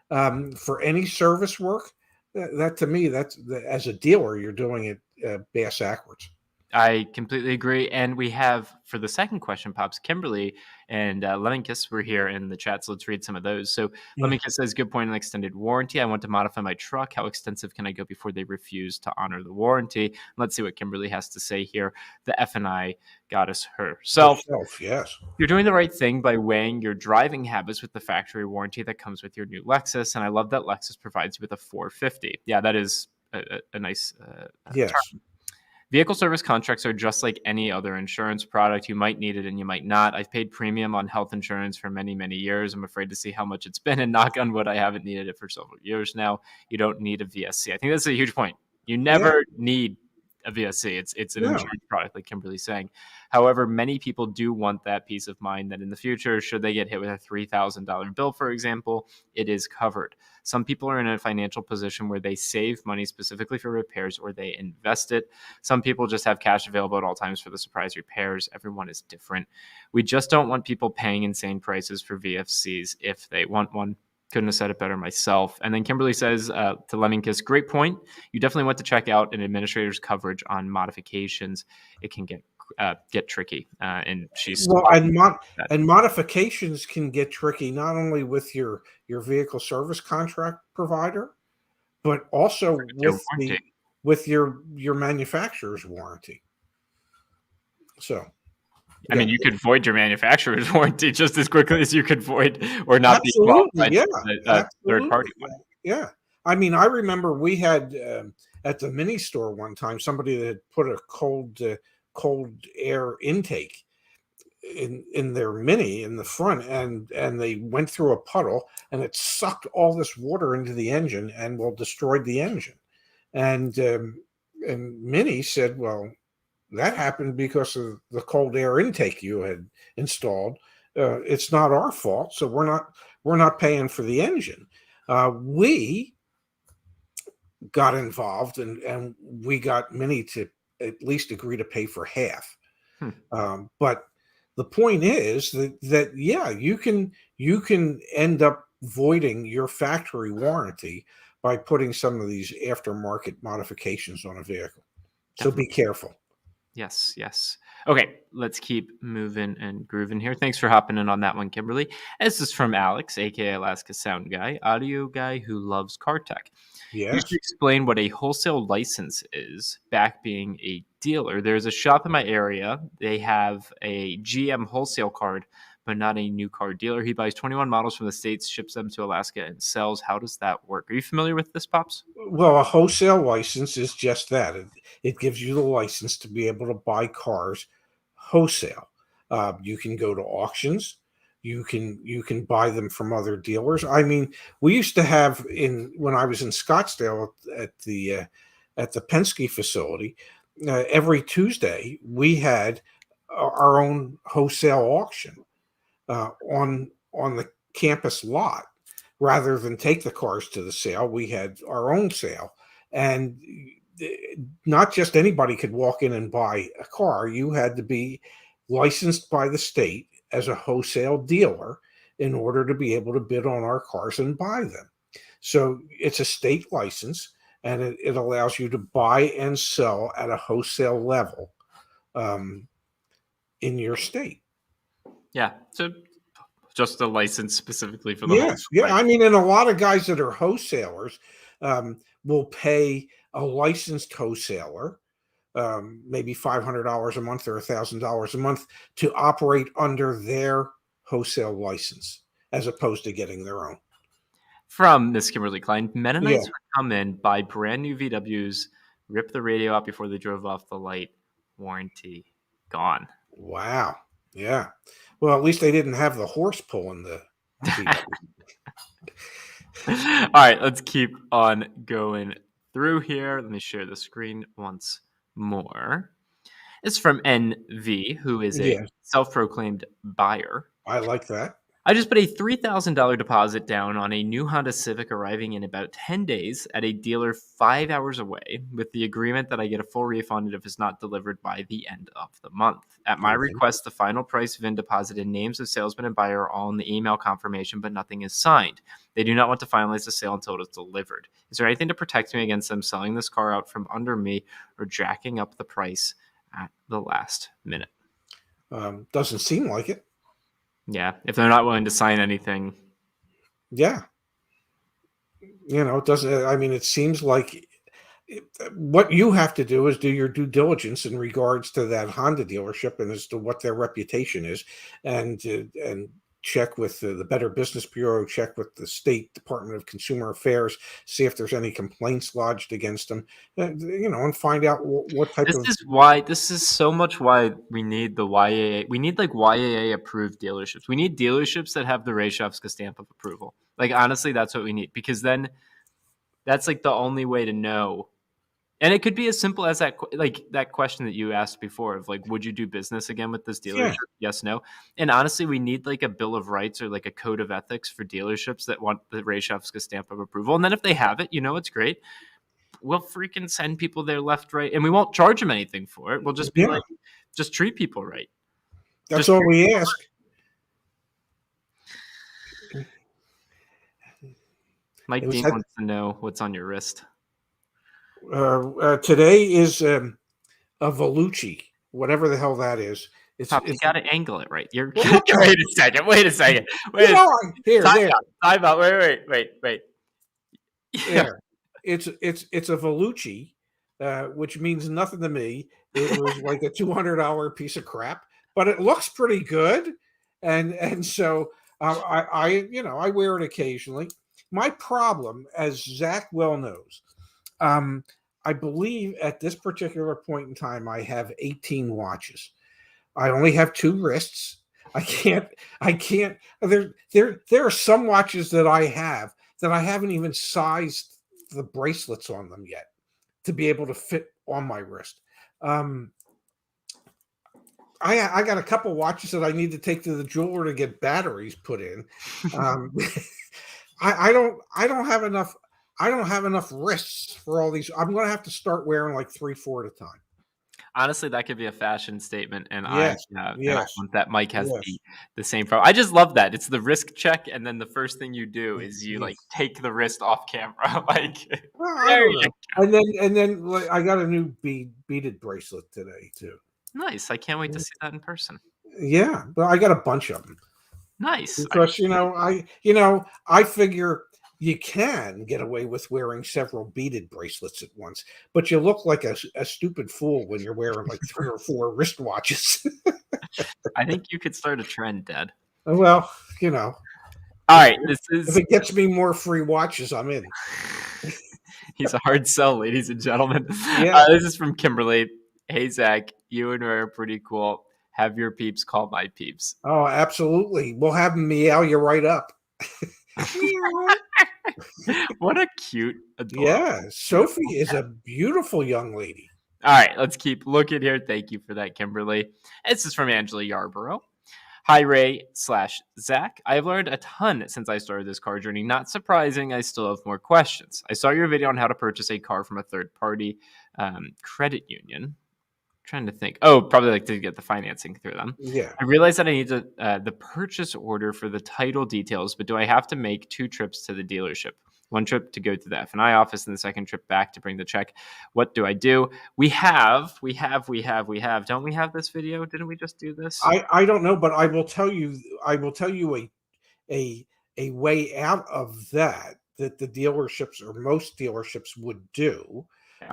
for any service work, that to me, that's as a dealer, you're doing it bass backwards. I completely agree. And we have, for the second question, Pops, Kimberly and Lemminkiss were here in the chat, so let's read some of those. So Lemminkiss says, good point on extended warranty. I want to modify my truck. How extensive can I go before they refuse to honor the warranty? Let's see what Kimberly has to say here. The F&I goddess herself. Yes. You're doing the right thing by weighing your driving habits with the factory warranty that comes with your new Lexus. And I love that Lexus provides you with a 450. Yeah, that is a nice yes. term. Vehicle service contracts are just like any other insurance product. You might need it and you might not. I've paid premium on health insurance for many, many years. I'm afraid to see how much it's been, and knock on wood, I haven't needed it for several years now. You don't need a VSC. I think that's a huge point. You never need a VSC. It's an insurance product, like Kimberly's saying. However, many people do want that peace of mind that in the future, should they get hit with a $3,000 bill, for example, it is covered. Some people are in a financial position where they save money specifically for repairs or they invest it. Some people just have cash available at all times for the surprise repairs. Everyone is different. We just don't want people paying insane prices for VFCs if they want one. Couldn't have said it better myself. And then Kimberly says to Lemminkiss, great point. You definitely want to check out an administrator's coverage on modifications. It can get get tricky, and she's and modifications can get tricky not only with your vehicle service contract provider, but also with your manufacturer's warranty. So, I mean, you could void your manufacturer's warranty just as quickly as you could void or not be qualified a third party one. Yeah. I mean, I remember we had at the mini store one time somebody that had put a cold air intake in their Mini in the front, and they went through a puddle and it sucked all this water into the engine and destroyed the engine. And Mini said, well, that happened because of the cold air intake you had installed. It's not our fault, so we're not paying for the engine. We got involved and we got Mini to at least agree to pay for half. But the point is that yeah, you can end up voiding your factory warranty by putting some of these aftermarket modifications on a vehicle. Definitely. So be careful. Yes. Okay, let's keep moving and grooving here. Thanks for hopping in on that one, Kimberly. This is from Alex, aka Alaska Sound Guy, audio guy who loves car tech. Yes. You should explain what a wholesale license is, back being a dealer. There's a shop in my area. They have a GM wholesale card, but not a new car dealer. He buys 21 models from the States, ships them to Alaska, and sells. How does that work? Are you familiar with this, Pops? Well, a wholesale license is just that. It gives you the license to be able to buy cars wholesale. You can go to auctions. You can buy them from other dealers. I mean, we used to have when I was in Scottsdale at the Penske facility, every Tuesday we had our own wholesale auction on the campus lot. Rather than take the cars to the sale, we had our own sale, and not just anybody could walk in and buy a car. You had to be licensed by the state as a wholesale dealer in order to be able to bid on our cars and buy them. So it's a state license, and it allows you to buy and sell at a wholesale level in your state. Yeah. So just a license specifically for the yes, yeah. License. I mean, and a lot of guys that are wholesalers will pay a licensed wholesaler maybe $500 a month or $1,000 a month to operate under their wholesale license, as opposed to getting their own. From Miss Kimberly Klein, Mennonites would come in, buy brand new VWs, rip the radio out before they drove off the light, warranty gone. Wow. Yeah. Well, at least they didn't have the horse pulling the All right, let's keep on going through here. Let me share the screen once more. It's from NV, who is a self-proclaimed buyer. I like that. I just put a $3,000 deposit down on a new Honda Civic arriving in about 10 days at a dealer 5 hours away, with the agreement that I get a full refund if it's not delivered by the end of the month. At my request, the final price, VIN deposit, and names of salesman and buyer are all in the email confirmation, but nothing is signed. They do not want to finalize the sale until it's delivered. Is there anything to protect me against them selling this car out from under me or jacking up the price at the last minute? Doesn't seem like it. Yeah, if they're not willing to sign anything. Yeah. It doesn't, I mean, it seems like what you have to do is do your due diligence in regards to that Honda dealership and as to what their reputation is, and check with the Better Business Bureau, check with the State Department of Consumer Affairs, see if there's any complaints lodged against them, and find out what type of... This is so much why we need the YAA. We need like YAA approved dealerships. We need dealerships that have the Resale stamp of approval. Like, honestly, that's what we need, because then that's like the only way to know. And it could be as simple as that question that you asked before of like, would you do business again with this dealership? Yeah. Yes, no. And honestly, we need like a bill of rights or like a code of ethics for dealerships that want the Resale stamp of approval. And then if they have it, it's great. We'll freaking send people there left, right, and we won't charge them anything for it. We'll just be like, just treat people right. That's all we ask. Mike Dean wants to know what's on your wrist. Today is a Volucci whatever the hell that is. You got to angle it right. You're well, wait a second. Wait a second. Wait. Here, time there. Out. Time out. Wait. Yeah. There. It's a Vellucci, which means nothing to me. It was like a $200 piece of crap, but it looks pretty good, and so I wear it occasionally. My problem, as Zach well knows, I believe at this particular point in time, I have 18 watches. I only have 2 wrists. I can't. There are some watches that I have that I haven't even sized the bracelets on them yet to be able to fit on my wrist. I got a couple watches that I need to take to the jeweler to get batteries put in. I don't have enough. I don't have enough wrists for all these. I'm going to have to start wearing like 3, 4 at a time. Honestly, that could be a fashion statement, and yes. I want that Mike has the same problem. I just love that. It's the wrist check, and then the first thing you do is you like take the wrist off camera. Like, and then like, I got a new beaded bracelet today too. Nice. I can't wait to see that in person. Yeah, but I got a bunch of them. Nice. Because I figure you can get away with wearing several beaded bracelets at once, but you look like a stupid fool when you're wearing like 3 or 4 wristwatches. I think you could start a trend, Dad. Well, All right, if it gets me more free watches, I'm in. He's a hard sell, ladies and gentlemen. Yeah. This is from Kimberly. Hey, Zach, you and I are pretty cool. Have your peeps call my peeps. Oh, absolutely. We'll have them meow you right up. What a cute, adorable. Yeah, Sophie is a beautiful young lady. All right, let's keep looking here. Thank you for that, Kimberly. This is from Angela Yarborough. Hi, Ray/Zach. I've learned a ton since I started this car journey. Not surprising, I still have more questions. I saw your video on how to purchase a car from a third-party credit union. Trying to think. Oh, probably like to get the financing through them. Yeah. I realized that I need the purchase order for the title details, but do I have to make 2 trips to the dealership? 1 trip to go to the F&I office and the second trip back to bring the check. What do I do? We have. Don't we have this video? Didn't we just do this? I don't know, but I will tell you a way out of that the dealerships or most dealerships would do,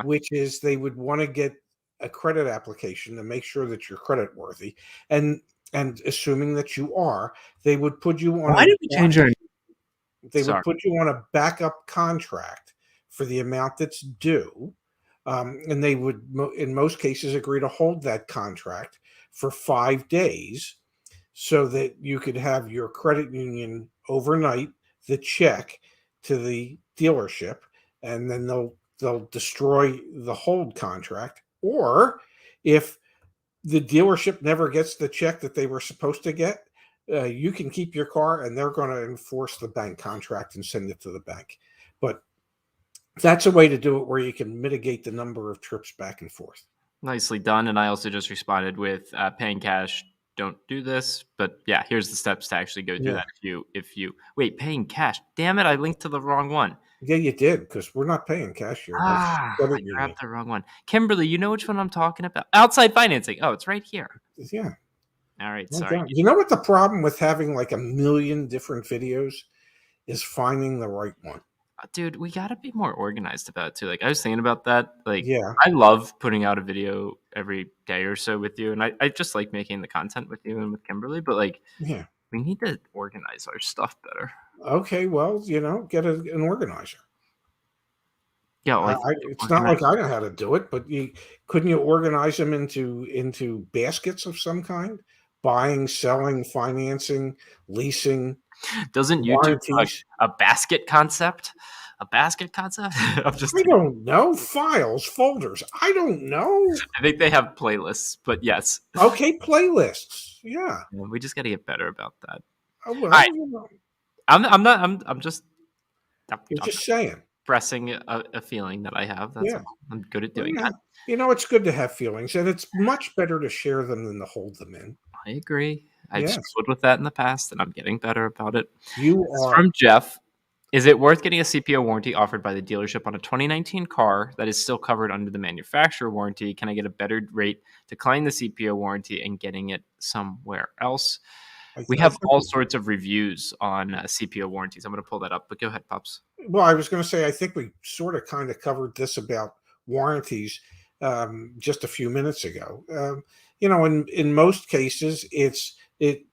which is they would want to get a credit application to make sure that you're credit worthy, and assuming that you are, they would put you on. Why did we change our? They would put you on a backup contract for the amount that's due, and they would, in most cases, agree to hold that contract for 5 days, so that you could have your credit union overnight the check to the dealership, and then they'll destroy the hold contract. Or if the dealership never gets the check that they were supposed to get, you can keep your car and they're going to enforce the bank contract and send it to the bank. But that's a way to do it where you can mitigate the number of trips back and forth. Nicely done. And I also just responded with paying cash. Don't do this. But yeah, here's the steps to actually go through that. If you wait, paying cash. Damn it, I linked to the wrong one. Yeah, you did, because we're not paying cash here. I grabbed the wrong one. Kimberly, you know which one I'm talking about? Outside financing. Oh, it's right here. Yeah. All right, sorry. You know what the problem with having like 1 million different videos is? Finding the right one. Dude, we got to be more organized about it too. Like, I was thinking about that. Like, yeah. I love putting out a video every day or so with you, and I just like making the content with you and with Kimberly, but like, yeah, we need to organize our stuff better. Okay, well, get an organizer. Yeah, it's not like I know how to do it, but couldn't you organize them into baskets of some kind? Buying, selling, financing, leasing. Doesn't YouTube like a basket concept? A basket concept? I don't know. Files, folders. I don't know. I think they have playlists, but yes. Okay, playlists. Yeah. We just got to get better about that. Oh, well, right. I'm just saying. Expressing a feeling that I have. That's all. I'm good at doing that. It's good to have feelings, and it's much better to share them than to hold them in. I agree. I've struggled with that in the past, and I'm getting better about it. You are from Jeff. Is it worth getting a CPO warranty offered by the dealership on a 2019 car that is still covered under the manufacturer warranty? Can I get a better rate declining the CPO warranty and getting it somewhere else? We I have think all sorts of reviews on CPO warranties. I'm going to pull that up, but go ahead, Pops. Well, I was going to say, I think we sort of kind of covered this about warranties just a few minutes ago. In most cases,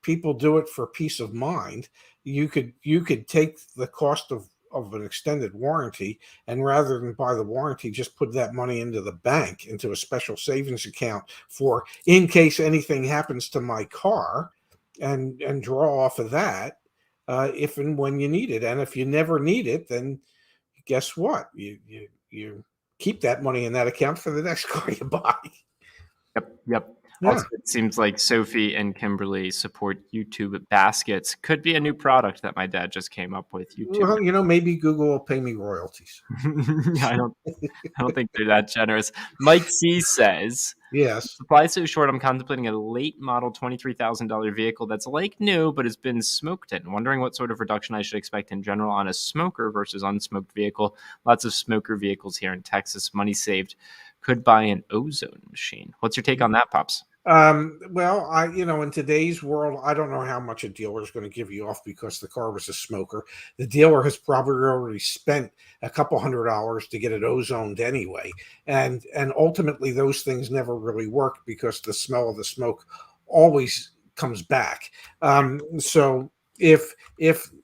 people do it for peace of mind. You could take the cost of an extended warranty, and rather than buy the warranty, just put that money into the bank, into a special savings account for in case anything happens to my car, and draw off of that if and when you need it. And if you never need it, then guess what? You keep that money in that account for the next car you buy. Yep. Yeah. Also, it seems like Sophie and Kimberly support YouTube baskets. Could be a new product that my dad just came up with. YouTube. Well, maybe Google will pay me royalties. I don't think they're that generous. Mike C says, yes. Supply so short, I'm contemplating a late model $23,000 vehicle that's like new, but has been smoked in. Wondering what sort of reduction I should expect in general on a smoker versus unsmoked vehicle. Lots of smoker vehicles here in Texas. Money saved. Could buy an ozone machine. What's your take on that, Pops? Well, in today's world, I don't know how much a dealer is going to give you off because the car was a smoker. The dealer has probably already spent a couple $100 to get it ozoned anyway, and ultimately those things never really work because the smell of the smoke always comes back. So if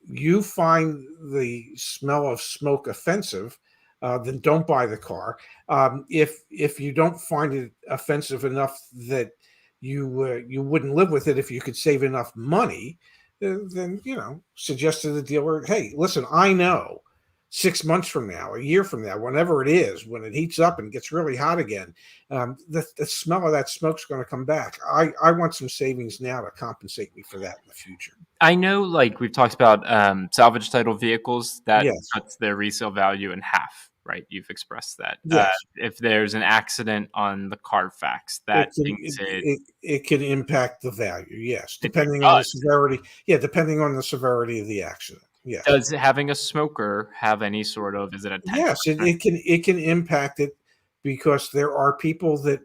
you find the smell of smoke offensive, then don't buy the car. If you don't find it offensive enough that you wouldn't live with it if you could save enough money, then suggest to the dealer, hey, listen, I know 6 months from now, a year from now, whenever it is, when it heats up and gets really hot again, the smell of that smoke's going to come back. I want some savings now to compensate me for that in the future. I know, like we've talked about salvage title vehicles, that Yes. cuts their resale value in half. Right, you've expressed that. Yes. If there's an accident on the Carfax, that it can impact the value. Yes, depending on the severity. Yeah, depending on the severity of the accident. Yes. Does having a smoker have any sort of? Is it a 10%? Yes, it can impact it because there are people that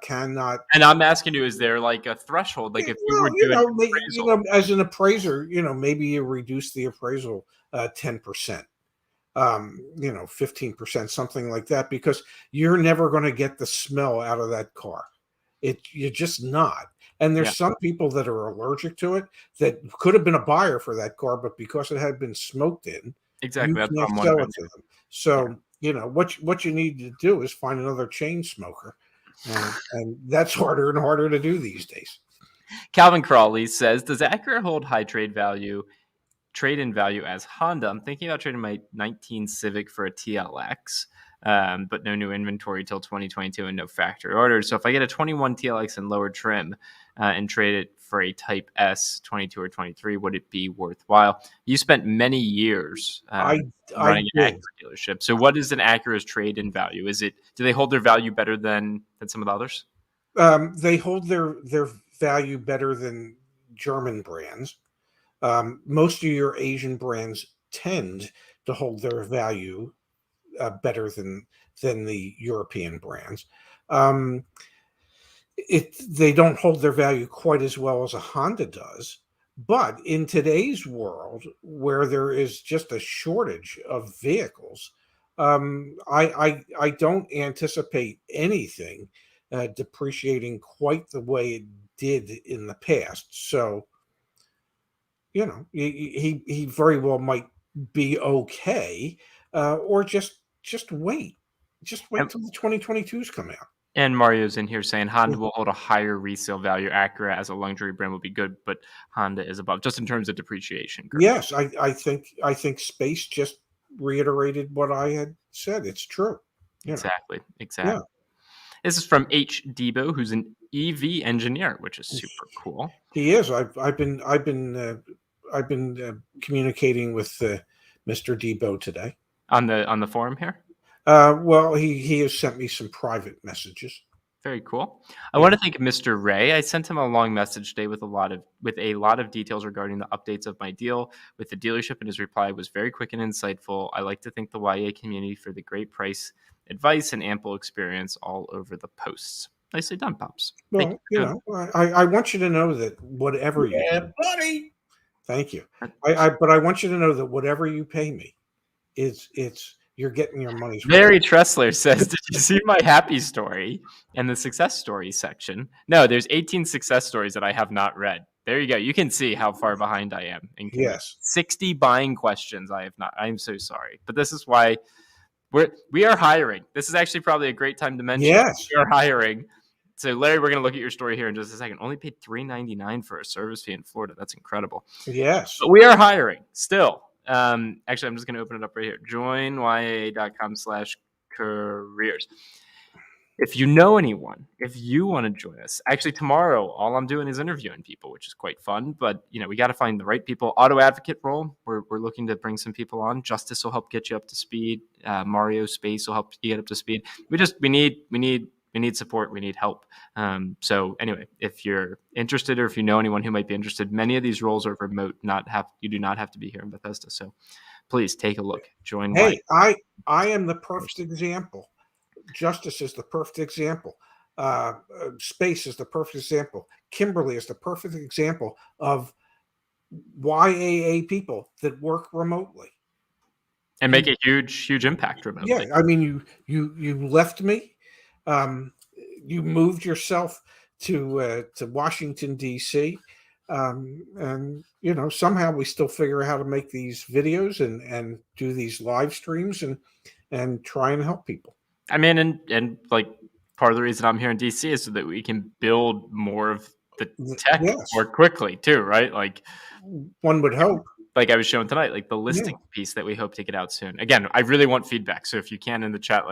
cannot. And I'm asking you, is there like a threshold? Like if you were doing as an appraiser, maybe you reduce the appraisal 10%. 15%, something like that, because you're never going to get the smell out of that car. You're just not. And there's some people that are allergic to it that could have been a buyer for that car, but because it had been smoked in, exactly, you can't sell it to them. So, what you need to do is find another chain smoker. And that's harder and harder to do these days. Calvin Crawley says, does Acura hold high trade-in value as Honda? I'm thinking about trading my 19 Civic for a TLX, but no new inventory till 2022 and no factory orders. So if I get a 21 TLX and lower trim and trade it for a Type S 22 or 23, would it be worthwhile? You spent many years running an Acura dealership. So what is an Acura's trade-in value? Do they hold their value better than some of the others? They hold their value better than German brands. Most of your Asian brands tend to hold their value better than the European brands. They don't hold their value quite as well as a Honda does. But in today's world, where there is just a shortage of vehicles, I don't anticipate anything depreciating quite the way it did in the past. So, he very well might be okay, or just wait till the 2022s come out. And Mario's in here saying Honda will hold a higher resale value. Acura as a luxury brand will be good, but Honda is above, just in terms of depreciation. Correct? Yes, I think Space just reiterated what I had said. It's true. Exactly. Yeah. This is from H. Debo, who's an EV engineer, which is super cool. He is. I've been communicating with Mr. Debo today on the forum here. Well, he has sent me some private messages. Very cool. I want to thank Mr. Ray. I sent him a long message today with a lot of details regarding the updates of my deal with the dealership, and his reply was very quick and insightful. I like to thank the YA community for the great price, advice, and ample experience all over the posts. Nicely done, Pops. Well, I want you to know that whatever you do, buddy. Thank you. But I want you to know that whatever you pay me, you're getting your money's worth. Mary Tressler says, did you see my happy story in the success stories section? No, there's 18 success stories that I have not read. There you go. You can see how far behind I am. Yes. 60 buying questions I have not. I'm so sorry. But this is why we are hiring. This is actually probably a great time to mention. Yes. We are hiring. So, Larry, we're going to look at your story here in just a second. Only paid $3.99 for a service fee in Florida. That's incredible. Yes. But we are hiring still. Actually, I'm just going to open it up right here. joinyaa.com/careers. If you know anyone, if you want to join us, actually tomorrow, all I'm doing is interviewing people, which is quite fun. But we got to find the right people. Auto advocate role, we're looking to bring some people on. Justice will help get you up to speed. Mario Space will help you get up to speed. We need support. We need help. So anyway, if you're interested or if you know anyone who might be interested, many of these roles are remote. You do not have to be here in Bethesda. So please take a look. Join. Hey, I am the perfect example. Justice is the perfect example. Space is the perfect example. Kimberly is the perfect example of YAA people that work remotely and make a huge impact remotely. Yeah, I mean, you left me. You moved yourself to Washington, D.C. And somehow we still figure out how to make these videos and do these live streams and try and help people. I mean, and like part of the reason I'm here in DC is so that we can build more of the tech more quickly too, right? Like one would hope. Like I was showing tonight, like the listing piece that we hope to get out soon. Again, I really want feedback. So if you can in the chat,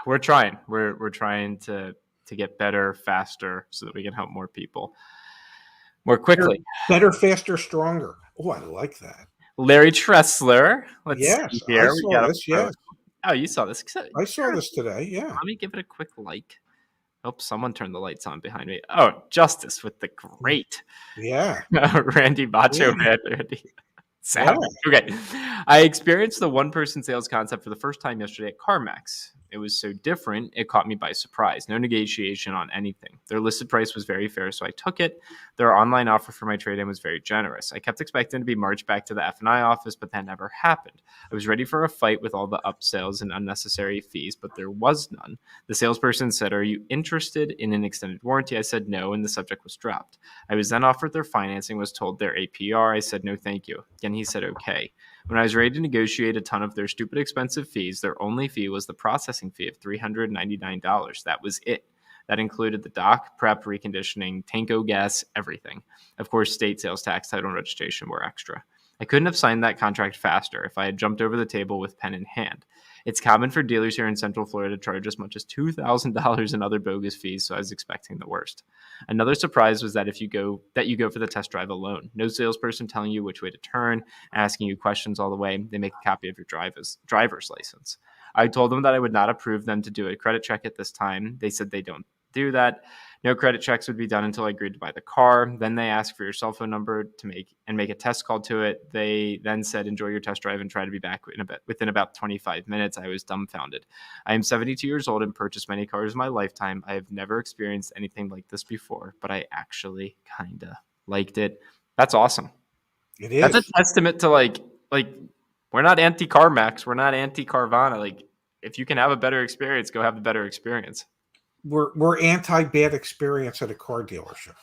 we're trying. We're trying to get better, faster, so that we can help more people more quickly. Better, faster, stronger. Oh, I like that. Larry Tressler. Let's see here. I saw this. Yes. Oh, you saw this? I saw this today. Yeah. Let me give it a quick like. Oh, someone turned the lights on behind me. Oh, Justice with the great. Yeah. Randy Bacho, man. Randy. Savage. Yeah. Okay. I experienced the one-person sales concept for the first time yesterday at CarMax. It was so different, it caught me by surprise. No negotiation on anything. Their listed price was very fair, so I took it. Their online offer for my trade-in was very generous. I kept expecting to be marched back to the F&I office, but that never happened. I was ready for a fight with all the upsells and unnecessary fees, but there was none. The salesperson said, "Are you interested in an extended warranty?" I said no, and the subject was dropped. I was then offered their financing, was told their APR. I said no, thank you. Again, he said okay. When I was ready to negotiate a ton of their stupid expensive fees, their only fee was the processing fee of $399. That was it. That included the dock, prep, reconditioning, tanko gas, everything. Of course, state sales tax, title, and registration were extra. I couldn't have signed that contract faster if I had jumped over the table with pen in hand. It's common for dealers here in Central Florida to charge as much as $2,000 in other bogus fees, so I was expecting the worst. Another surprise was that you go for the test drive alone. No salesperson telling you which way to turn, asking you questions all the way. They make a copy of your driver's license. I told them that I would not approve them to do a credit check at this time. They said they don't do that. No credit checks would be done until I agreed to buy the car. Then they asked for your cell phone number to make a test call to it. They then said, enjoy your test drive and try to be back within about 25 minutes. I was dumbfounded. I am 72 years old and purchased many cars in my lifetime. I have never experienced anything like this before, but I actually kind of liked it. That's awesome. It is. That's a testament to like we're not anti-CarMax. We're not anti-Carvana. Like if you can have a better experience, go have the better experience. We're anti bad experience at a car dealership.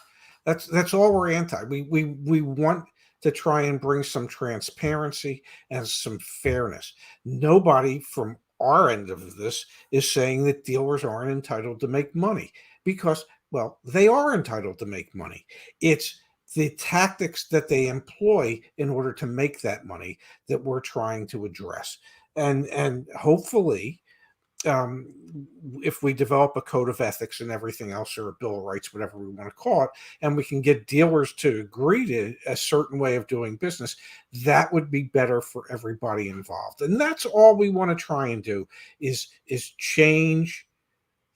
That's all we're anti. We want to try and bring some transparency and some fairness. Nobody from our end of this is saying that dealers aren't entitled to make money because, well, they are entitled to make money. It's the tactics that they employ in order to make that money that we're trying to address. And hopefully, if we develop a code of ethics and everything else, or a bill of rights, whatever we want to call it, and we can get dealers to agree to a certain way of doing business, that would be better for everybody involved. And that's all we want to try and do is change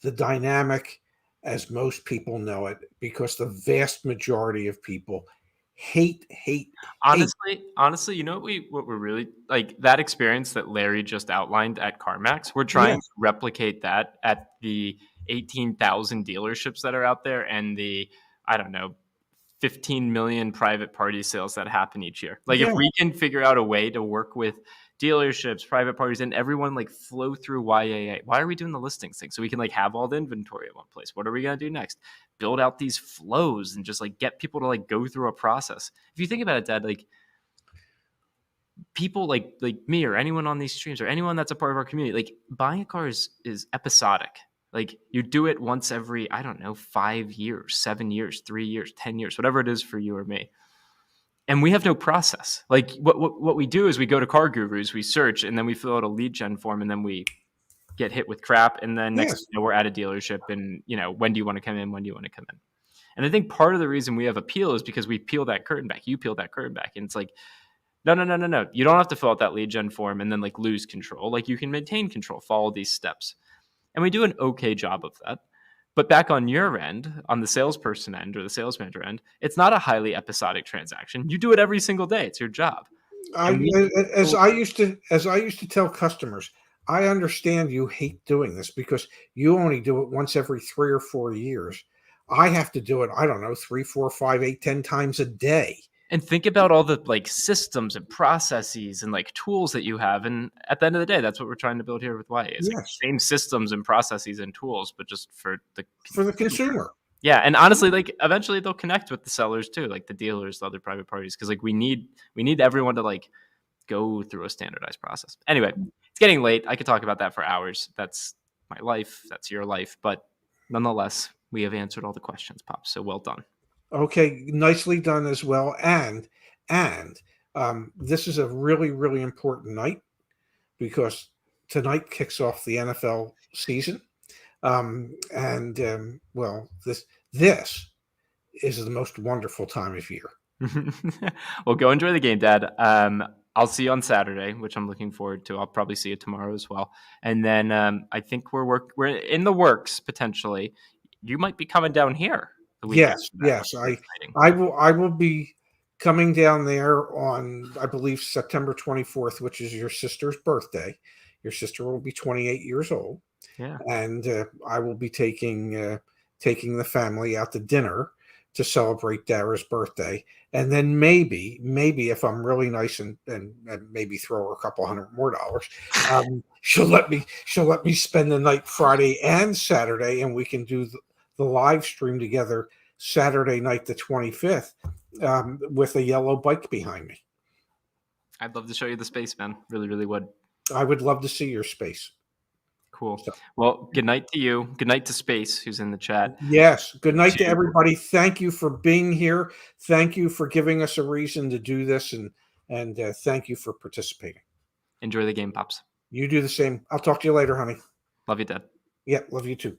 the dynamic as most people know it, because the vast majority of people hate. Honestly, you know what we're really like, that experience that Larry just outlined at CarMax. We're trying to replicate that at the 18,000 dealerships that are out there and the, I don't know, 15 million private party sales that happen each year. Like if we can figure out a way to work with dealerships, private parties, and everyone like flow through YAA. Why are we doing the listings thing? So we can like have all the inventory at one place. What are we going to do next? Build out these flows and just like get people to like go through a process. If you think about it, Dad, like people like me or anyone on these streams or anyone that's a part of our community, like buying a car is episodic. Like you do it once every, I don't know, 5 years, 7 years, 3 years, 10 years, whatever it is for you or me. And we have no process. Like what we do is we go to car gurus, we search, and then we fill out a lead gen form, and then we get hit with crap. And then next, we're at a dealership, and when do you want to come in? When do you want to come in? And I think part of the reason we have appeal is because we peel that curtain back. You peel that curtain back, and it's like, no. You don't have to fill out that lead gen form and then like lose control. Like you can maintain control, follow these steps, and we do an okay job of that. But back on your end, on the salesperson end or the sales manager end, it's not a highly episodic transaction. You do it every single day. It's your job. As I used to tell customers, I understand you hate doing this because you only do it once every 3 or 4 years. I have to do it, I don't know, 3, 4, 5, 8, 10 times a day. And think about all the like systems and processes and like tools that you have. And at the end of the day, that's what we're trying to build here with YAA. It's like same systems and processes and tools, but just for the consumer. Yeah. And honestly, like eventually they'll connect with the sellers too, like the dealers, the other private parties. Cause like we need everyone to like go through a standardized process. Anyway, it's getting late. I could talk about that for hours. That's my life. That's your life. But nonetheless, we have answered all the questions, Pop. So well done. Okay, nicely done as well. And this is a really, really important night because tonight kicks off the NFL season. Well, this is the most wonderful time of year. Well, go enjoy the game, Dad. I'll see you on Saturday, which I'm looking forward to. I'll probably see you tomorrow as well. And then I think we're in the works potentially. You might be coming down here. Yes. I will be coming down there on, I believe, September 24th, which is your sister's birthday. Your sister will be 28 years old. Yeah. And I will be taking the family out to dinner to celebrate Dara's birthday. And then maybe if I'm really nice and maybe throw her a couple $100 more, she'll let me spend the night Friday and Saturday, and we can do the live stream together Saturday night, the 25th, with a yellow bike behind me. I'd love to show you the space, man. Really, really would. I would love to see your space. Cool. Well, good night to you. Good night to Space, who's in the chat. Yes. Good night to everybody. Thank you for being here. Thank you for giving us a reason to do this, and thank you for participating. Enjoy the game, Pops. You do the same. I'll talk to you later, honey. Love you, Dad. Yeah, love you too.